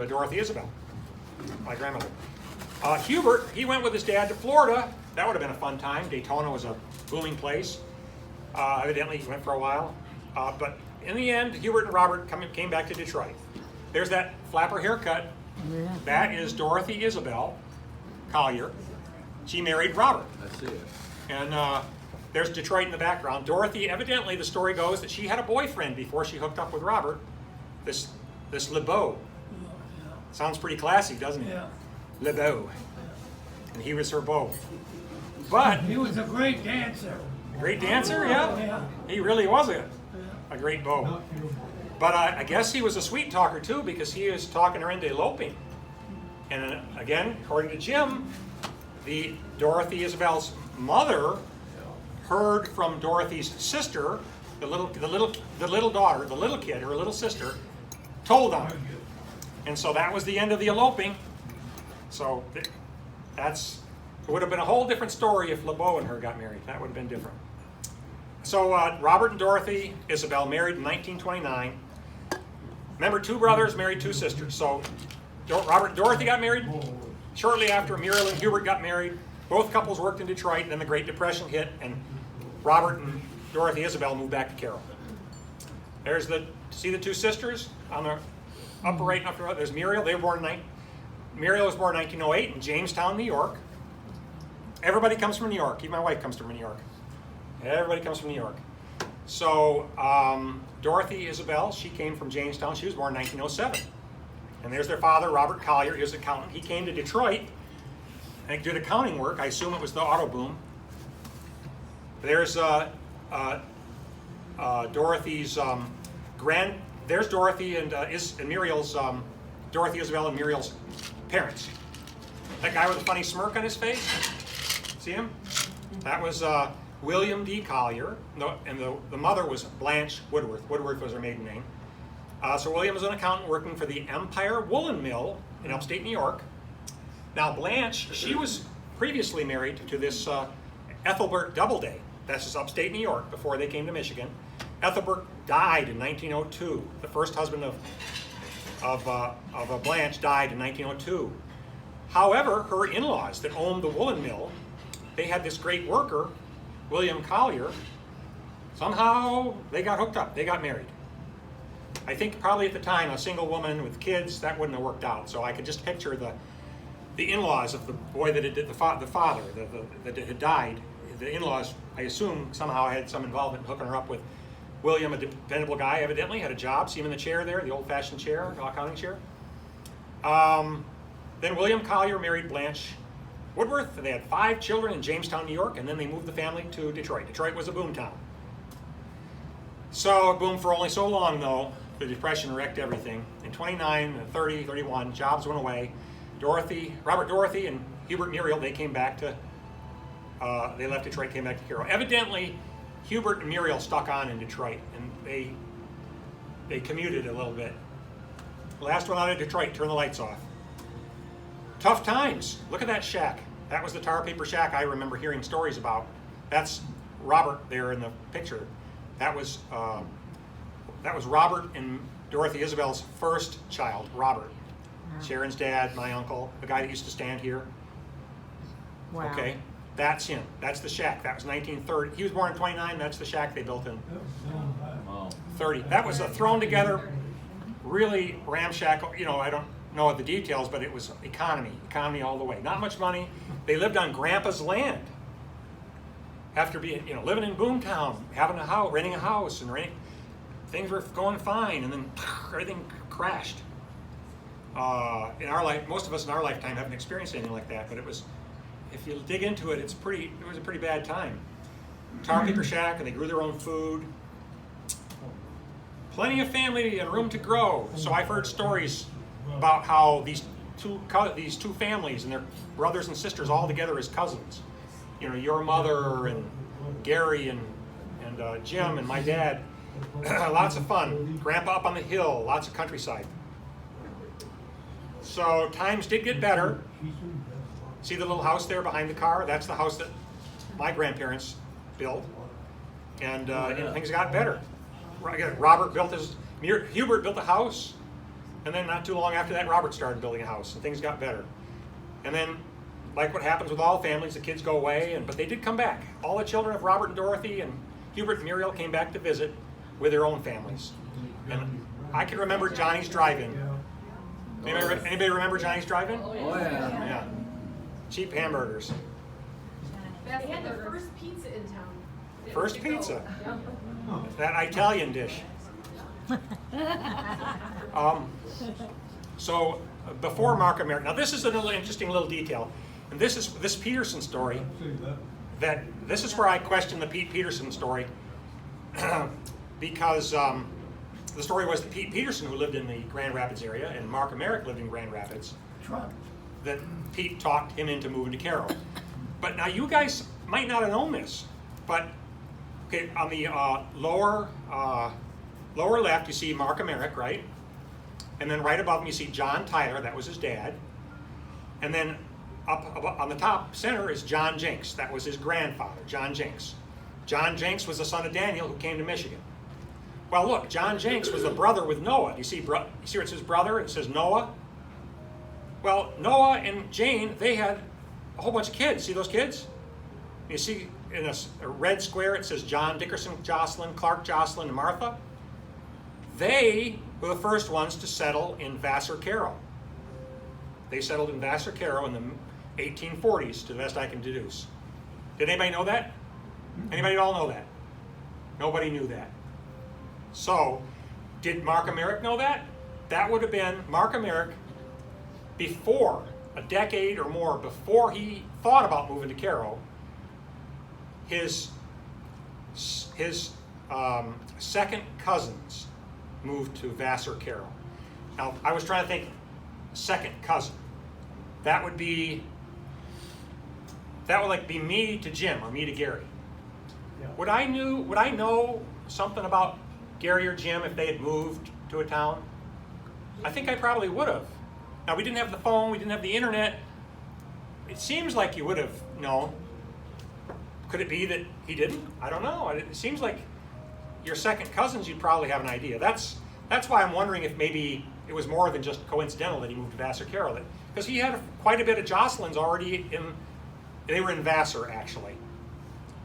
Dorothy Isabel, my grandmother. Hubert, he went with his dad to Florida. That would have been a fun time. Daytona was a booming place. Evidently he went for a while. But in the end, Hubert and Robert came back to Detroit. There's that flapper haircut. That is Dorothy Isabel. Collier. She married Robert. I see it. And there's Detroit in the background. Dorothy, evidently, the story goes that she had a boyfriend before she hooked up with Robert, this LeBeau. Sounds pretty classy, doesn't it? Yeah. LeBeau. And he was her beau. But, He was a great dancer. great dancer, yeah? Yeah. He really was a great beau. But I guess he was a sweet talker too, because he was talking her into eloping. And again, according to Jim, the Dorothy Isabel's mother heard from Dorothy's sister, the little daughter, the little kid, her little sister, told on her. And so that was the end of the eloping. So it would have been a whole different story if LeBeau and her got married. That would have been different. So Robert and Dorothy Isabel married in 1929. Remember, 2 brothers married 2 sisters. So Robert and Dorothy got married. Shortly after, Muriel and Hubert got married. Both couples worked in Detroit, and then the Great Depression hit, and Robert and Dorothy Isabel moved back to Caro. There's see the 2 sisters on the upper right and upper right? There's Muriel. Muriel was born in 1908 in Jamestown, New York. Everybody comes from New York. Even my wife comes from New York. Everybody comes from New York. So Dorothy Isabel, she came from Jamestown. She was born in 1907. And there's their father, Robert Collier. He was an accountant. He came to Detroit and did accounting work. I assume it was the auto boom. There's Dorothy's there's Dorothy and Muriel's, Dorothy Isabel and Muriel's parents. That guy with a funny smirk on his face, see him? That was William D. Collier, and the mother was Blanche Woodworth. Woodworth was her maiden name. So William was an accountant working for the Empire Woolen Mill in upstate New York. Now Blanche, she was previously married to this Ethelbert Doubleday. That's just upstate New York before they came to Michigan. Ethelbert died in 1902. The first husband of Blanche died in 1902. However, her in-laws that owned the woolen mill, they had this great worker, William Collier. Somehow they got hooked up. They got married. I think probably at the time, a single woman with kids, that wouldn't have worked out. So I could just picture the in-laws of the boy that had the father that had died. The in-laws, I assume, somehow had some involvement in hooking her up with William, a dependable guy, evidently, had a job. See him in the chair there, the old-fashioned chair, accounting chair. Then William Collier married Blanche Woodworth. They had 5 children in Jamestown, New York, and then they moved the family to Detroit. Detroit was a boom town. So it boomed for only so long, though. The Depression wrecked everything. In 29, 30, 31, jobs went away. Robert Dorothy and Hubert Muriel, they came back to, they left Detroit, came back to Caro. Evidently, Hubert and Muriel stuck on in Detroit, and they commuted a little bit. Last one out of Detroit, turn the lights off. Tough times. Look at that shack. That was the tar paper shack I remember hearing stories about. That's Robert there in the picture. That was Robert and Dorothy Isabel's first child, Robert. Sharon's dad, my uncle, the guy that used to stand here. Wow. Okay, that's him. That's the shack. That was 1930. He was born in 29. That's the shack they built in Wow. 30. That was a thrown together, really ramshackle. You know, I don't know the details, but it was economy all the way. Not much money. They lived on Grandpa's land. After being, living in Boomtown, having a house, renting a house, and things were going fine, and then everything crashed. In our life, most of us in our lifetime haven't experienced anything like that, but it was, if you dig into it, it was a pretty bad time. Tar paper shack, and they grew their own food. Plenty of family and room to grow. So I've heard stories about how these two families and their brothers and sisters all together as cousins. Your mother and Gary and Jim and my dad. Lots of fun. Grandpa up on the hill, lots of countryside. So times did get better. See the little house there behind the car? That's the house that my grandparents built. And things got better. Hubert built a house. And then not too long after that, Robert started building a house, and things got better. And then, like what happens with all families, the kids go away, but they did come back. All the children of Robert and Dorothy and Hubert and Muriel came back to visit with their own families. And I can remember Johnny's Drive-In. Anybody remember Johnny's Drive-In? Oh, yeah. Yeah. Cheap hamburgers. They had the first pizza in town. It First was to go. pizza? Yep. That Italian dish. So before Mark America, now this is another interesting little detail, and this Peterson story. See that? That this is where I question the Pete Peterson story, because the story was that Pete Peterson, who lived in the Grand Rapids area, and Mark America lived in Grand Rapids, Truck. that Pete talked him into moving to Caro. But now you guys might not have known this, but okay, on the lower left you see Mark America, right? And then right above him you see John Tyler, that was his dad. And then up on the top center is John Jenks, that was his grandfather, John Jenks. John Jenks was the son of Daniel who came to Michigan. Well look, John Jenks was the brother with Noah. You see where it says brother, it says Noah? Well, Noah and Jane, they had a whole bunch of kids. See those kids? You see in a red square it says John Dickerson, Joslin, Clark, Joslin, and Martha. They were the first ones to settle in Vassar, Caro. They settled in Vassar, Caro in the 1840s, to the best I can deduce. Did anybody know that? Anybody at all know that? Nobody knew that. So, did Mark America know that? That would have been Mark America before, a decade or more before he thought about moving to Caro. His second cousins moved to Vassar, Caro. Now, I was trying to think, second cousin. That would like be me to Jim or me to Gary. Yeah. Would I know something about Gary or Jim if they had moved to a town? I think I probably would have. Now we didn't have the phone, we didn't have the internet. It seems like you would have known. Could it be that he didn't? I don't know. It seems like your second cousins, you'd probably have an idea. That's why I'm wondering if maybe it was more than just coincidental that he moved to Vassar, Caro. Because he had quite a bit of Joslins already they were in Vassar actually.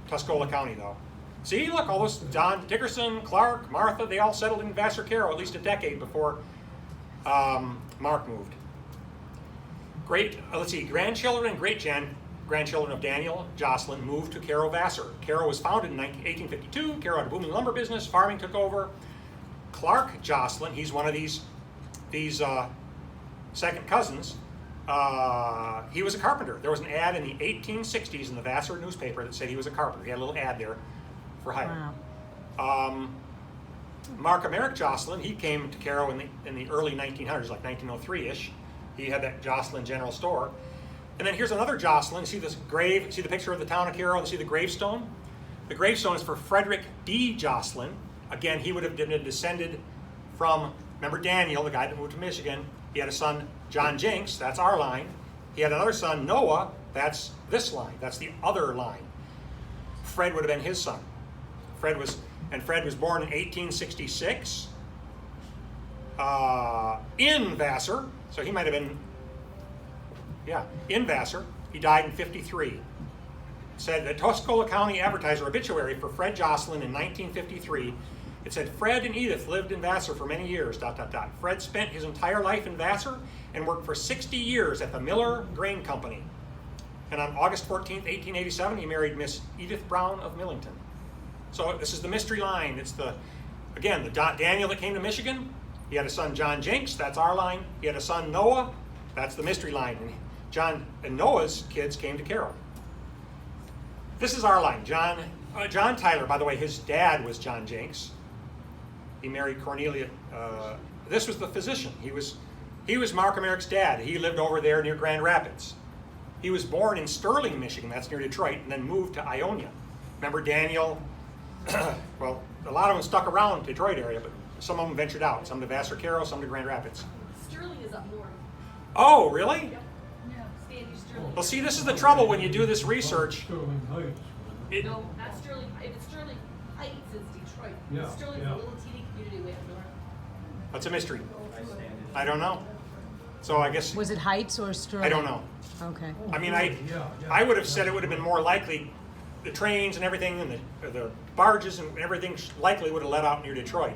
Tuscola County though. See, look, all those John Dickerson, Clark, Martha, they all settled in Vassar, Caro at least a decade before Mark moved. Let's see, grandchildren and great-grandchildren of Daniel Joslin moved to Caro, Vassar. Caro was founded in 1852. Caro had a booming lumber business. Farming took over. Clark Joslin, he's one of these second cousins. He was a carpenter. There was an ad in the 1860s in the Vassar newspaper that said he was a carpenter. He had a little ad there for hire. Wow. Mark America Joslin, he came to Caro in the early 1900s, like 1903-ish. He had that Joslin General Store. And then here's another Joslin. See this grave? See the picture of the town of Caro and see the gravestone? The gravestone is for Frederick D. Joslin. Again, he would have been descended from, remember Daniel, the guy that moved to Michigan. He had a son, John Jenks, that's our line. He had another son, Noah, that's this line, that's the other line. Fred would have been his son. Fred was born in 1866 in Vassar, so he might have been, in Vassar. He died in 53. Said the Tuscola County Advertiser obituary for Fred Joslin in 1953. It said, Fred and Edith lived in Vassar for many years, ... Fred spent his entire life in Vassar and worked for 60 years at the Miller Grain Company. And on August 14, 1887, he married Miss Edith Brown of Millington. So this is the mystery line. It's the Daniel that came to Michigan. He had a son, John Jenks, that's our line. He had a son, Noah, that's the mystery line. And John and Noah's kids came to Caro. This is our line. John Tyler, by the way, his dad was John Jenks. He married Cornelia. This was the physician. He was Mark America's dad. He lived over there near Grand Rapids. He was born in Sterling, Michigan, that's near Detroit, and then moved to Ionia. Remember Daniel? Well, a lot of them stuck around the Detroit area, but some of them ventured out. Some to Vassar, Caro, some to Grand Rapids. Sterling is up north. Oh, really? Yep. Yeah. Sandy Sterling. Well, see, this is the trouble when you do this research. Sterling Heights. No, not Sterling. If it's Sterling Heights, it's Detroit. Yeah, Sterling's yeah. a little teeny community way up north. That's a mystery. I don't know. So I guess Was it Heights or Sterling? I don't know. Okay. I mean, Yeah. I would have said it would have been more likely the trains and everything and the barges and everything likely would have let out near Detroit.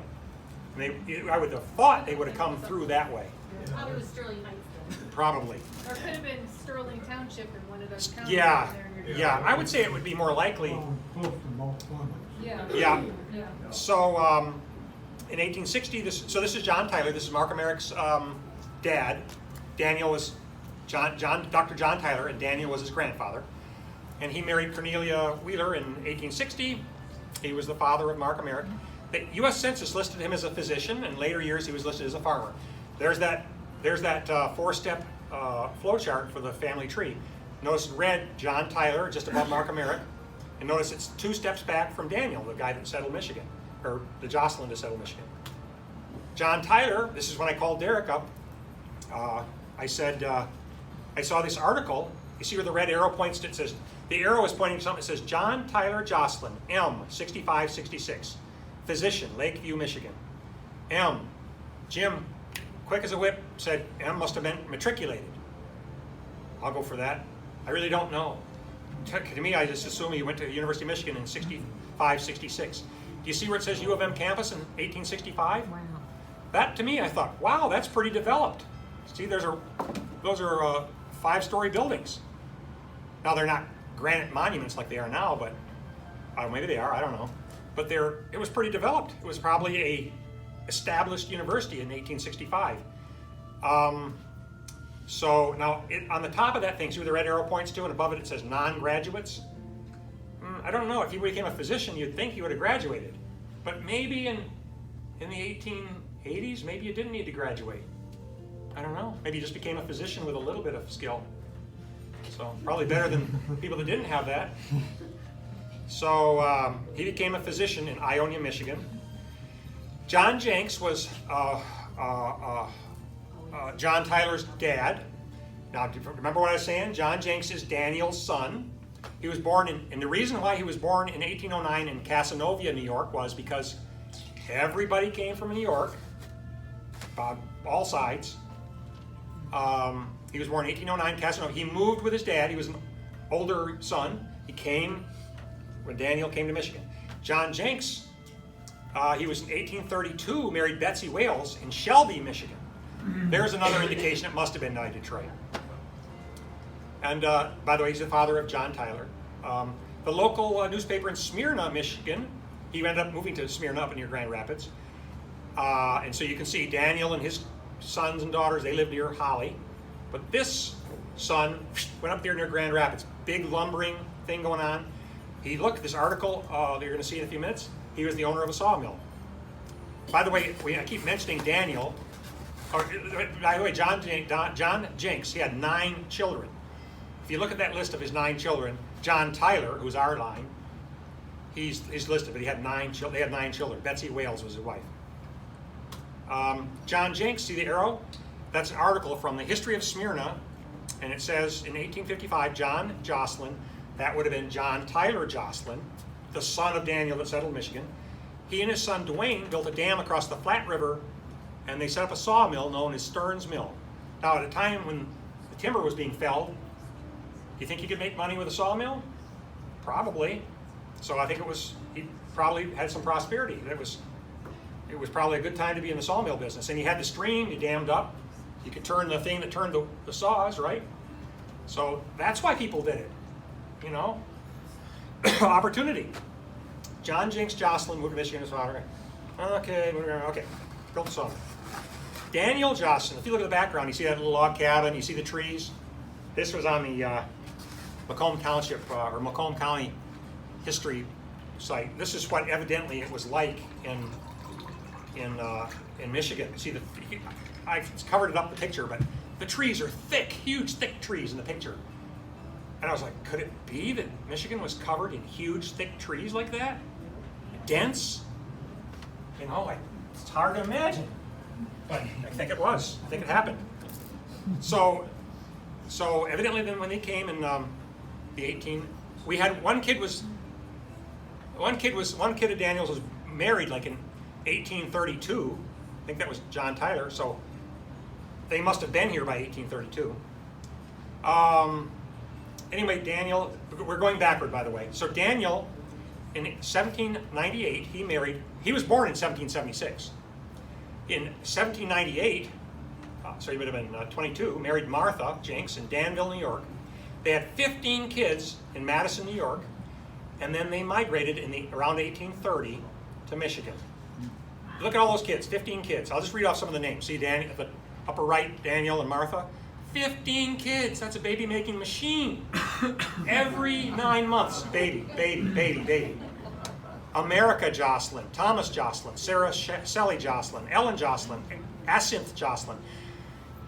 And I would have thought they would have come through that way, Probably was Sterling Heights then. probably. Or it could have been Sterling Township in one of those counties. Yeah, there near- yeah, I would say it would be more likely. Close to Mount Clemens. Yeah. Yeah. Yeah. So in 1860, this is John Tyler. This is Mark Americ's dad. Daniel was Dr. John Tyler, and Daniel was his grandfather. And he married Cornelia Wheeler in 1860. He was the father of Mark Americ. The U.S. Census listed him as a physician. In later years, he was listed as a farmer. There's that four-step flow chart for the family tree. Notice in red, John Tyler, just above Mark Americ. And notice it's 2 steps back from Daniel, the guy that settled Michigan, or the Joslin to settle Michigan. John Tyler, this is when I called Derek up. I said, I saw this article. You see where the red arrow points to? It says, the arrow is pointing to something that says John Tyler Joslin, M, 6566, physician, Lakeview, Michigan. M, Jim, quick as a whip, said M must have been matriculated. I'll go for that. I really don't know. To me, I just assume he went to the University of Michigan in 65, 66. Do you see where it says U of M campus in 1865? Wow. That, to me, I thought, wow, that's pretty developed. See, those are 5-story buildings. Now, they're not granite monuments like they are now, but maybe they are, I don't know. But it was pretty developed. It was probably a established university in 1865. So now, on the top of that thing, see where the red arrow points to, and above it says non-graduates? I don't know. If he became a physician, you'd think he would have graduated. But maybe in the 1880s, maybe you didn't need to graduate. I don't know. Maybe you just became a physician with a little bit of skill. So probably better than people that didn't have that. So he became a physician in Ionia, Michigan. John Jenks was John Tyler's dad. Now, do you remember what I was saying? John Jenks is Daniel's son. He was born and the reason why he was born in 1809 in Casanova, New York, was because everybody came from New York, all sides. He was born in 1809, Casanova. He moved with his dad. He was an older son. He came when Daniel came to Michigan. John Jenks, he was in 1832, married Betsy Wales in Shelby, Michigan. There's another indication it must have been Detroit. And by the way, he's the father of John Tyler. The local newspaper in Smyrna, Michigan, he ended up moving to Smyrna up near Grand Rapids. And so you can see Daniel and his sons and daughters, they live near Holly. But this son went up there near Grand Rapids. Big lumbering thing going on. He looked at this article that you're going to see in a few minutes. He was the owner of a sawmill. By the way, I keep mentioning Daniel. By the way, John Jenks, he had 9 children. If you look at that list of his 9 children, John Tyler, who's our line, he's listed, but he had 9 children. They had 9 children. Betsy Wales was his wife. John Jenks, see the arrow? That's an article from the History of Smyrna, and it says in 1855, John Joslin, that would have been John Tyler Joslin, the son of Daniel that settled Michigan. He and his son Dwayne built a dam across the Flat River, and they set up a sawmill known as Stearns Mill. Now, at a time when the timber was being felled, do you think he could make money with a sawmill? Probably. So I think he probably had some prosperity. It was probably a good time to be in the sawmill business. And he had the stream, he dammed up. You could turn the thing that turned the saws, right? So that's why people did it, you know? Opportunity. John Jenks Joslin moved to Michigan as father. Okay, built the sawmill. Daniel Joslin, if you look at the background, you see that little log cabin, you see the trees. This was on the Macomb Township, or Macomb County history site. This is what evidently it was like in Michigan. See, I've covered it up the picture, but the trees are thick, huge, thick trees in the picture. And I was like, could it be that Michigan was covered in huge, thick trees like that? Dense? You know, it's hard to imagine. But I think it was. I think it happened. So evidently then when they came in we had one kid of Daniel's was married like in 1832. I think that was John Tyler. So they must have been here by 1832. Anyway, Daniel, we're going backward, by the way. So Daniel, in 1798, he was born in 1776. In 1798, so he would have been 22, married Martha Jenks in Danville, New York. They had 15 kids in Madison, New York, and then they migrated around 1830 to Michigan. Look at all those kids, 15 kids. I'll just read off some of the names. See at the upper right, Daniel and Martha. 15 kids, that's a baby making machine. Every 9 months, baby, baby, baby, baby. America Joslin, Thomas Joslin, Sarah Sally Joslin, Ellen Joslin, Asinth Joslin,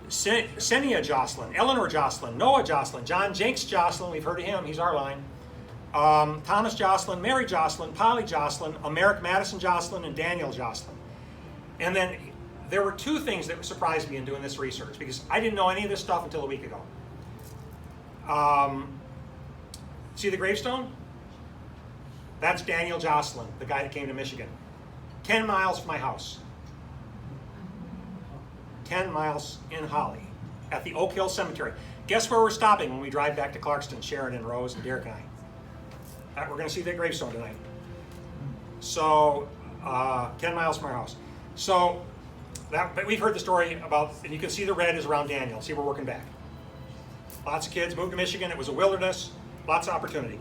Senia Joslin, Eleanor Joslin, Noah Joslin, John Jenks Joslin, we've heard of him, he's our line. Thomas Joslin, Mary Joslin, Polly Joslin, Americ Madison Joslin, and Daniel Joslin. And then there were two things that surprised me in doing this research, because I didn't know any of this stuff until a week ago. See the gravestone? That's Daniel Joslin, the guy that came to Michigan. 10 miles from my house. 10 miles in Holly, at the Oak Hill Cemetery. Guess where we're stopping when we drive back to Clarkston, Sharon and Rose and Derek and I? We're going to see that gravestone tonight. So, 10 miles from our house. So, but we've heard the story about, and you can see the red is around Daniel. See, we're working back. Lots of kids moved to Michigan. It was a wilderness, lots of opportunity.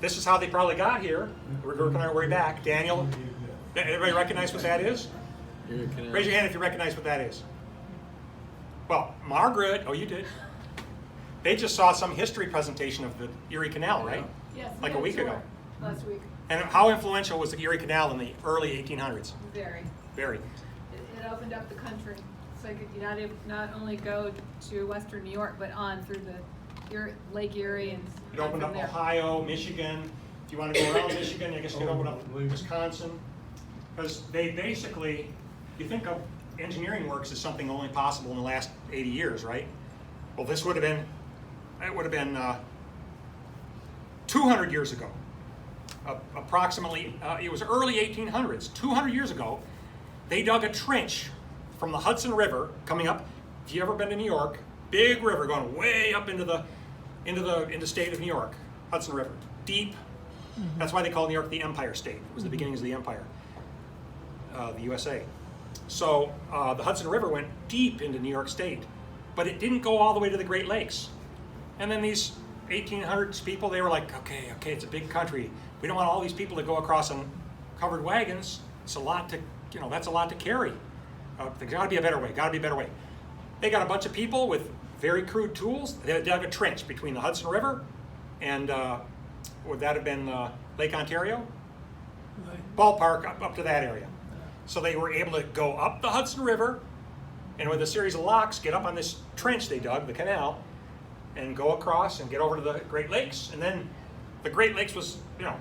This is how they probably got here. We're working our way back. Daniel, everybody recognize what that is? Raise your hand if you recognize what that is. Well, Margaret, oh, you did. They just saw some history presentation of the Erie Canal, right? Yes. Like a week ago. Last week. And how influential was the Erie Canal in the early 1800s? Very. Very. It opened up the country. So you not only go to Western New York, but on through the Lake Erie and It opened up from there. Ohio, Michigan. If you want to go around Michigan, I guess you could open up Wisconsin. Because they basically, you think of engineering works as something only possible in the last 80 years, right? Well, this would have been, it would have been 200 years ago. Approximately, it was early 1800s. 200 years ago, they dug a trench from the Hudson River coming up. If you ever been to New York, big river going way up into the state of New York, Hudson River, deep. That's why they call New York the Empire State. It was the beginnings of the empire, the USA. So the Hudson River went deep into New York State, but it didn't go all the way to the Great Lakes. And then these 1800s people, they were like, okay, it's a big country. We don't want all these people to go across on covered wagons. It's a lot to, that's a lot to carry. There's got to be a better way. Got to be a better way. They got a bunch of people with very crude tools. They dug a trench between the Hudson River and would that have been Lake Ontario? Ballpark up to that area. So they were able to go up the Hudson River and with a series of locks get up on this trench they dug, the canal, and go across and get over to the Great Lakes. And then the Great Lakes was,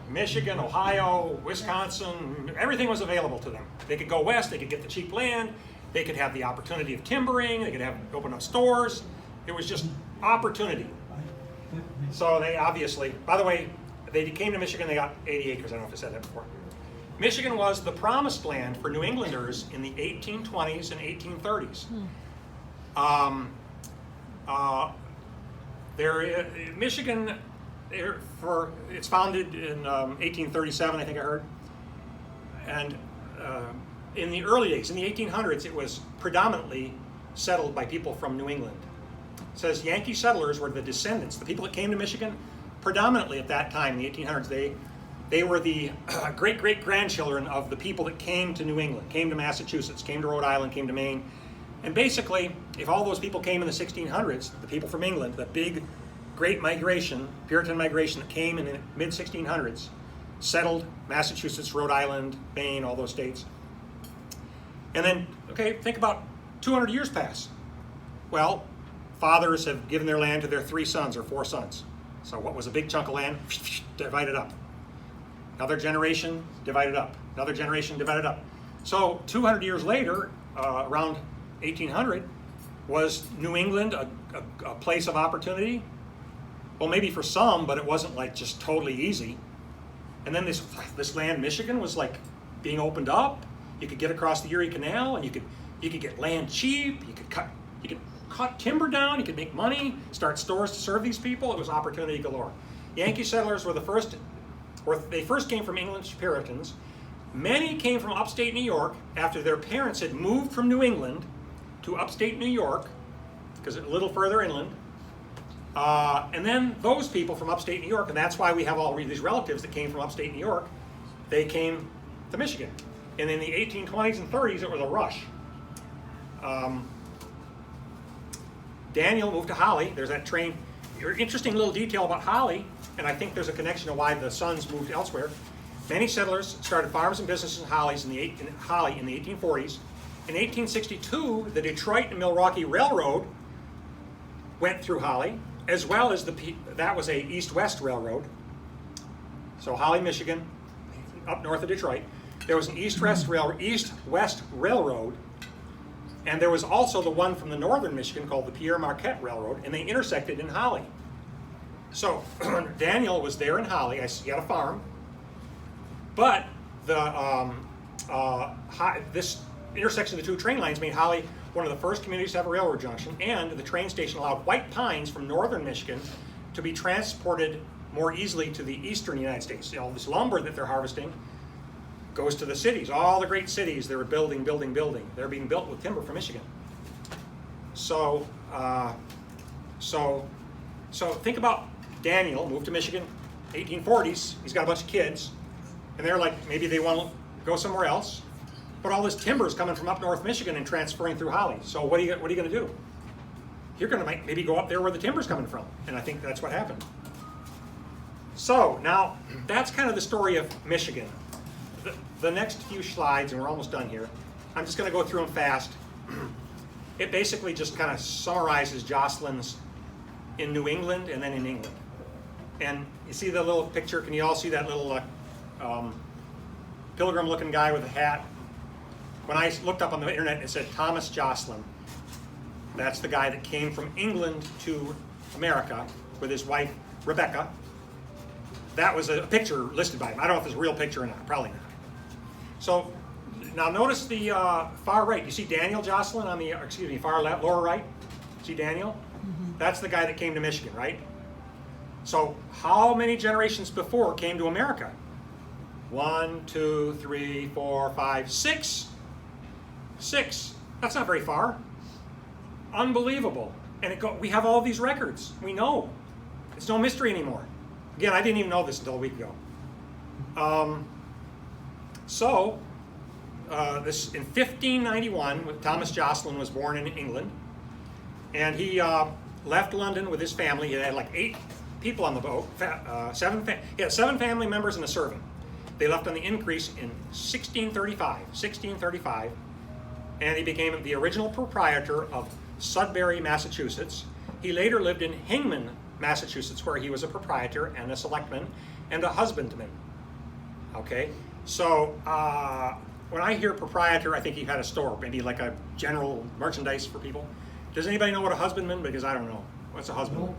Michigan, Ohio, Wisconsin, everything was available to them. They could go west, they could get the cheap land, they could have the opportunity of timbering, they could open up stores. It was just opportunity. So they obviously, by the way, they came to Michigan, they got 80 acres, I don't know if I said that before. Michigan was the promised land for New Englanders in the 1820s and 1830s. Michigan, it's founded in 1837, I think I heard. And in the early days, in the 1800s, it was predominantly settled by people from New England. It says Yankee settlers were the descendants, the people that came to Michigan, predominantly at that time, in the 1800s, they were the great-great-grandchildren of the people that came to New England, came to Massachusetts, came to Rhode Island, came to Maine. And basically, if all those people came in the 1600s, the people from England, the big great migration, Puritan migration that came in the mid-1600s, settled Massachusetts, Rhode Island, Maine, all those states. And then, think about 200 years pass. Well, fathers have given their land to their 3 sons or 4 sons. So what was a big chunk of land? Divided up. Another generation, divided up. Another generation, divided up. So 200 years later, around 1800, was New England a place of opportunity? Well, maybe for some, but it wasn't like just totally easy. And then this land, Michigan, was like being opened up. You could get across the Erie Canal, and you could get land cheap. You could cut timber down. You could make money, start stores to serve these people. It was opportunity galore. Yankee settlers were they first came from English Puritans. Many came from upstate New York after their parents had moved from New England to upstate New York, because it's a little further inland. And then those people from upstate New York, and that's why we have all these relatives that came from upstate New York, they came to Michigan. And in the 1820s and 30s, it was a rush. Daniel moved to Holly. There's that train. Interesting little detail about Holly, and I think there's a connection to why the sons moved elsewhere. Many settlers started farms and businesses in Holly in the 1840s. In 1862, the Detroit and Milwaukee Railroad went through Holly, as well as that was a east-west railroad. So Holly, Michigan, up north of Detroit. There was an east-west railroad, and there was also the one from the northern Michigan called the Pierre Marquette Railroad, and they intersected in Holly. So Daniel was there in Holly. He had a farm, but this intersection of the two train lines made Holly one of the first communities to have a railroad junction, and the train station allowed white pines from northern Michigan to be transported more easily to the eastern United States. You know, this lumber that they're harvesting goes to the cities. All the great cities they were building. They're being built with timber from Michigan. So think about Daniel, moved to Michigan, 1840s. He's got a bunch of kids, and they're like, maybe they want to go somewhere else. But all this timber is coming from up north Michigan and transferring through Holly. So what are you going to do? You're going to maybe go up there where the timber's coming from, and I think that's what happened. So now that's kind of the story of Michigan. The next few slides, and we're almost done here, I'm just going to go through them fast. It basically just kind of summarizes Joslin's in New England and then in England. And you see the little picture? Can you all see that little pilgrim-looking guy with a hat? When I looked up on the internet, it said Thomas Joslin. That's the guy that came from England to America with his wife, Rebecca. That was a picture listed by him. I don't know if it's a real picture or not. Probably not. So now notice the far right. You see Daniel Joslin on the, far left, lower right? See Daniel? Mm-hmm. That's the guy that came to Michigan, right? So how many generations before came to America? 1, 2, 3, 4, 5, 6. 6. That's not very far. Unbelievable. And we have all these records. We know. It's no mystery anymore. Again, I didn't even know this until a week ago. This in 1591, Thomas Joslin was born in England, and he left London with his family. He had like 8 people on the boat. He had 7 family members and a servant. They left on the increase in 1635, and he became the original proprietor of Sudbury, Massachusetts. He later lived in Hingham, Massachusetts, where he was a proprietor and a selectman and a husbandman. Okay, so when I hear proprietor, I think he had a store, maybe like a general merchandise for people. Does anybody know what a husbandman? Because I don't know. What's a husbandman?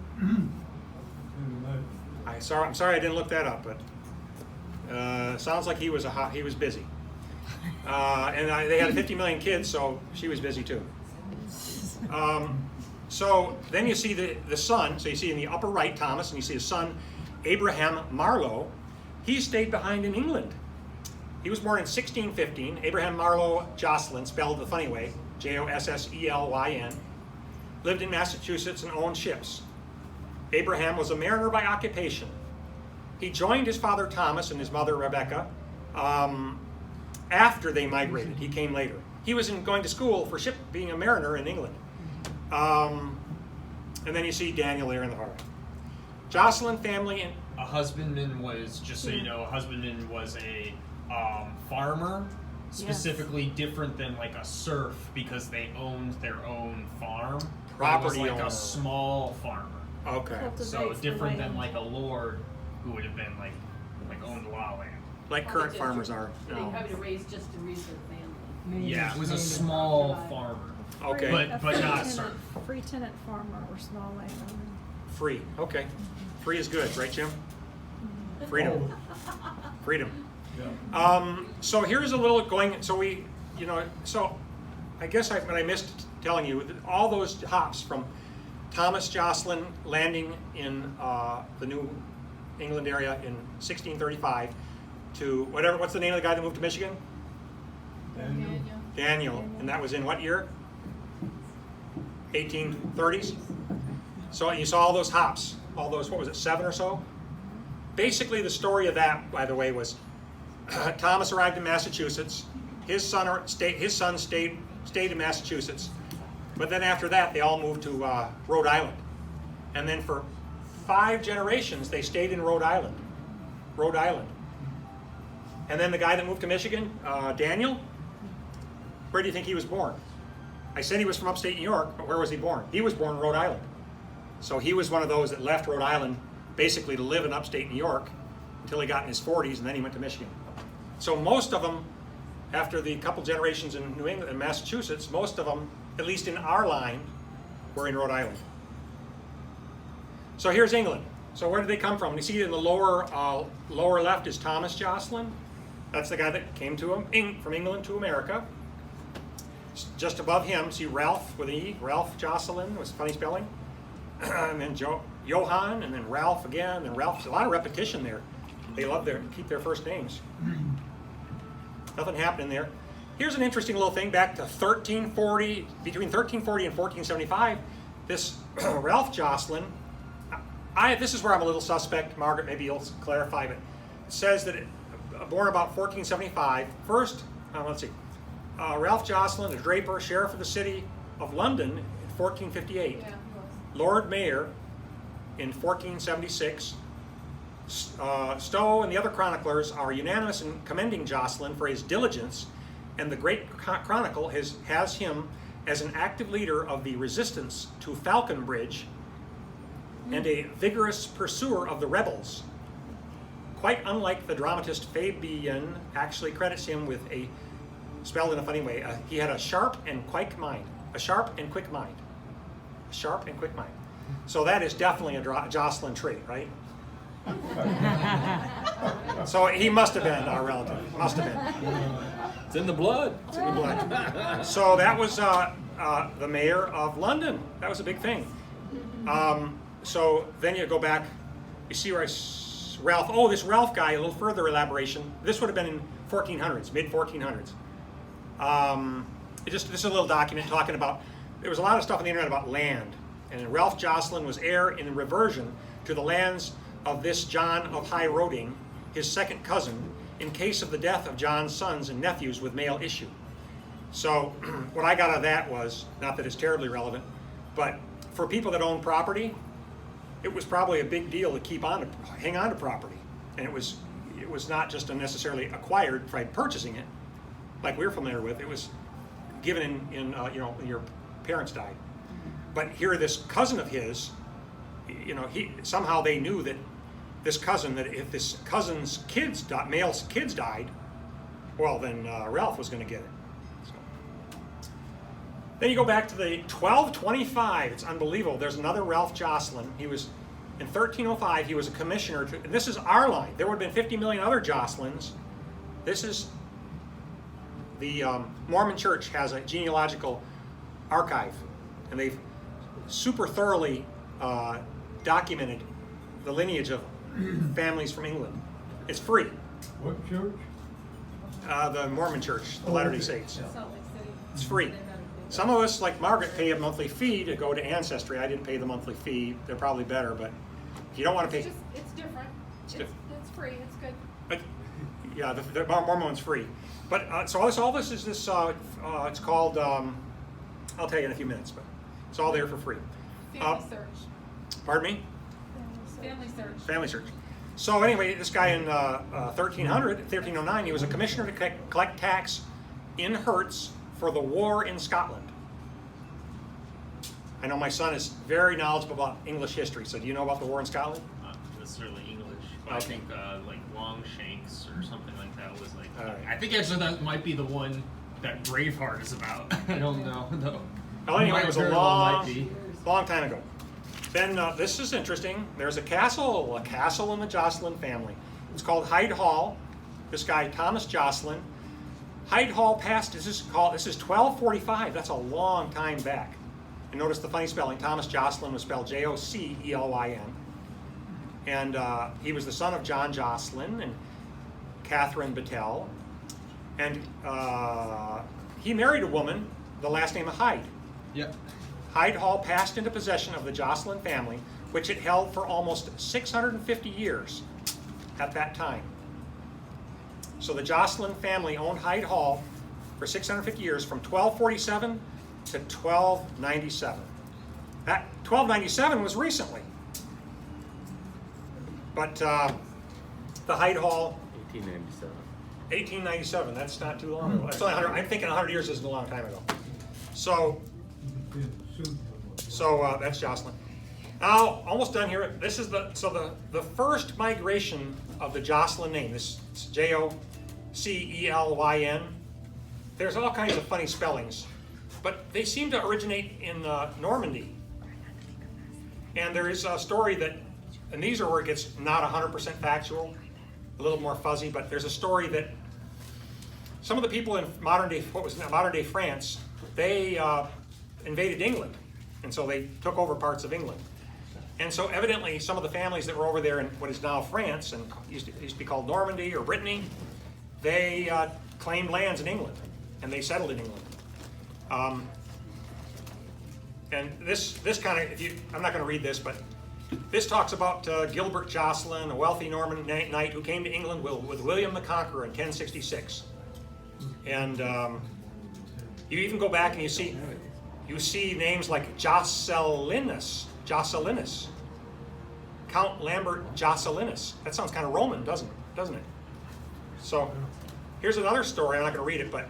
I'm sorry I didn't look that up, but sounds like he was busy. And they had 50 million kids, so she was busy too. So then you see the son. So you see in the upper right Thomas, and you see his son Abraham Marlowe. He stayed behind in England. He was born in 1615. Abraham Marlowe Joslin, spelled the funny way, Josselyn, lived in Massachusetts and owned ships. Abraham was a mariner by occupation. He joined his father Thomas and his mother Rebecca after they migrated. He came later. He was going to school for being a mariner in England. And then you see Daniel there in the heart. Joslin family. A husbandman was, just so you know, a husbandman was a farmer, specifically different than like a serf because they owned their own farm. Property it was like owner. a small farmer. Okay. So different than like a lord who would have been like owned a lot of land. Like current farmers are. They probably raised just to raise their family. Yeah, it was a small farmer. Okay. But not serf. Free tenant farmer or small landowner. Free. Okay. Free is good, right, Jim? Freedom. Freedom. Yeah. So here's a little going. So I guess what I missed telling you, all those hops from Thomas Joslin landing in the New England area in 1635 to whatever. What's the name of the guy that moved to Michigan? Daniel. Daniel. And that was in what year? 1830s. So you saw all those hops, all those, what was it, 7 or so? Basically, the story of that, by the way, was Thomas arrived in Massachusetts. His son stayed in Massachusetts. But then after that, they all moved to Rhode Island. And then for 5 generations, they stayed in Rhode Island. Rhode Island. And then the guy that moved to Michigan, Daniel, where do you think he was born? I said he was from upstate New York, but where was he born? He was born in Rhode Island. So he was one of those that left Rhode Island basically to live in upstate New York until he got in his 40s, and then he went to Michigan. So most of them, after the couple generations in New England and Massachusetts, most of them, at least in our line, were in Rhode Island. So here's England. So where did they come from? You see in the lower left is Thomas Joslin. That's the guy that came to him from England to America. Just above him, see Ralph with an E, Ralph Joslin, was funny spelling. And then Johann, and then Ralph again, and Ralph. A lot of repetition there. They love to keep their first names. Nothing happening there. Here's an interesting little thing back to 1340, between 1340 and 1475. This Ralph Joslin, this is where I'm a little suspect. Margaret, maybe you'll clarify, but it says that born about 1475. First, let's see. Ralph Joslin, a draper, sheriff of the city of London in 1458. Yeah, Lord Mayor in 1476. Stowe and the other chroniclers are unanimous in commending Joslin for his diligence, and the Great Chronicle has him as an active leader of the resistance to Falconbridge and a vigorous pursuer of the rebels. Quite unlike the dramatist Fabian, actually credits him with a, spelled in a funny way, he had a sharp and quick mind. A sharp and quick mind. A sharp and quick mind. So that is definitely a Joslin trait, right? So he must have been our relative. Must have been. It's in the blood. It's in the blood. So that was the mayor of London. That was a big thing. So then you go back, you see where Ralph, this Ralph guy, a little further elaboration. This would have been in 1400s, mid 1400s. This is a little document talking about, there was a lot of stuff on the internet about land. And Ralph Joslin was heir in reversion to the lands of this John of High Roding, his second cousin, in case of the death of John's sons and nephews with male issue. So what I got out of that was, not that it's terribly relevant, but for people that own property, it was probably a big deal to hang on to property. And it was not just unnecessarily acquired by purchasing it, like we're familiar with. It was given in when your parents died. But here, this cousin of his, somehow they knew that that if this cousin's male kids died, well, then Ralph was going to get it. So. Then you go back to the 1225. It's unbelievable. There's another Ralph Joslin. He was, in 1305, he was a commissioner. And this is our line. There would have been 50 million other Joslins. This is the Mormon Church has a genealogical archive, and they've super thoroughly documented the lineage of families from England. It's free. What church? The Mormon Church, the Latter-day Saints. Salt Lake City. It's free. Some of us, like Margaret, pay a monthly fee to go to Ancestry. I didn't pay the monthly fee. They're probably better, but if you don't want to pay... It's different. It's free, it's good. But, yeah, the Mormon one's free. But, so all this is this, it's called, I'll tell you in a few minutes, but it's all there for free. Family search. Pardon me? Family search. Family search. So anyway, this guy in 1309, he was a commissioner to collect tax in Herts for the war in Scotland. I know my son is very knowledgeable about English history, so do you know about the war in Scotland? Not necessarily English, but I Okay. think like Longshanks or something like that was like. All right. I think actually that might be the one that Braveheart is about. I don't know though. Well, anyway, it was a Very well might long, be. long time ago. Then this is interesting. There's a castle in the Joslin family. It's called Hyde Hall. This guy, Thomas Joslin. Hyde Hall passed, this is 1245. That's a long time back. And notice the funny spelling. Thomas Joslin was spelled Jocelyn. And he was the son of John Joslin. And Catherine Battelle, and he married a woman, the last name of Hyde. Yep. Hyde Hall passed into possession of the Joslin family, which it held for almost 650 years at that time. So the Joslin family owned Hyde Hall for 650 years, from 1247 to 1297. That 1297 was recently. But the Hyde Hall, 1897. 1897, that's not too long ago. That's only 100, I'm thinking 100 years isn't a long time ago. So that's Joslin. Now, almost done here. This is the first migration of the Joslin name. This is Jocelyn. There's all kinds of funny spellings, but they seem to originate in Normandy. And there is a story that, and these are where it gets not 100% factual, a little more fuzzy, but there's a story that some of the people in modern day France, they invaded England, and so they took over parts of England. And so evidently some of the families that were over there in what is now France, and used to be called Normandy or Brittany, they claimed lands in England, and they settled in England. And this kind of, I'm not going to read this, but this talks about Gilbert Joslin, a wealthy Norman knight who came to England with William the Conqueror in 1066. And you even go back and you see names like Joscelinus, Count Lambert Joscelinus. That sounds kind of Roman, doesn't it? So here's another story. I'm not going to read it, but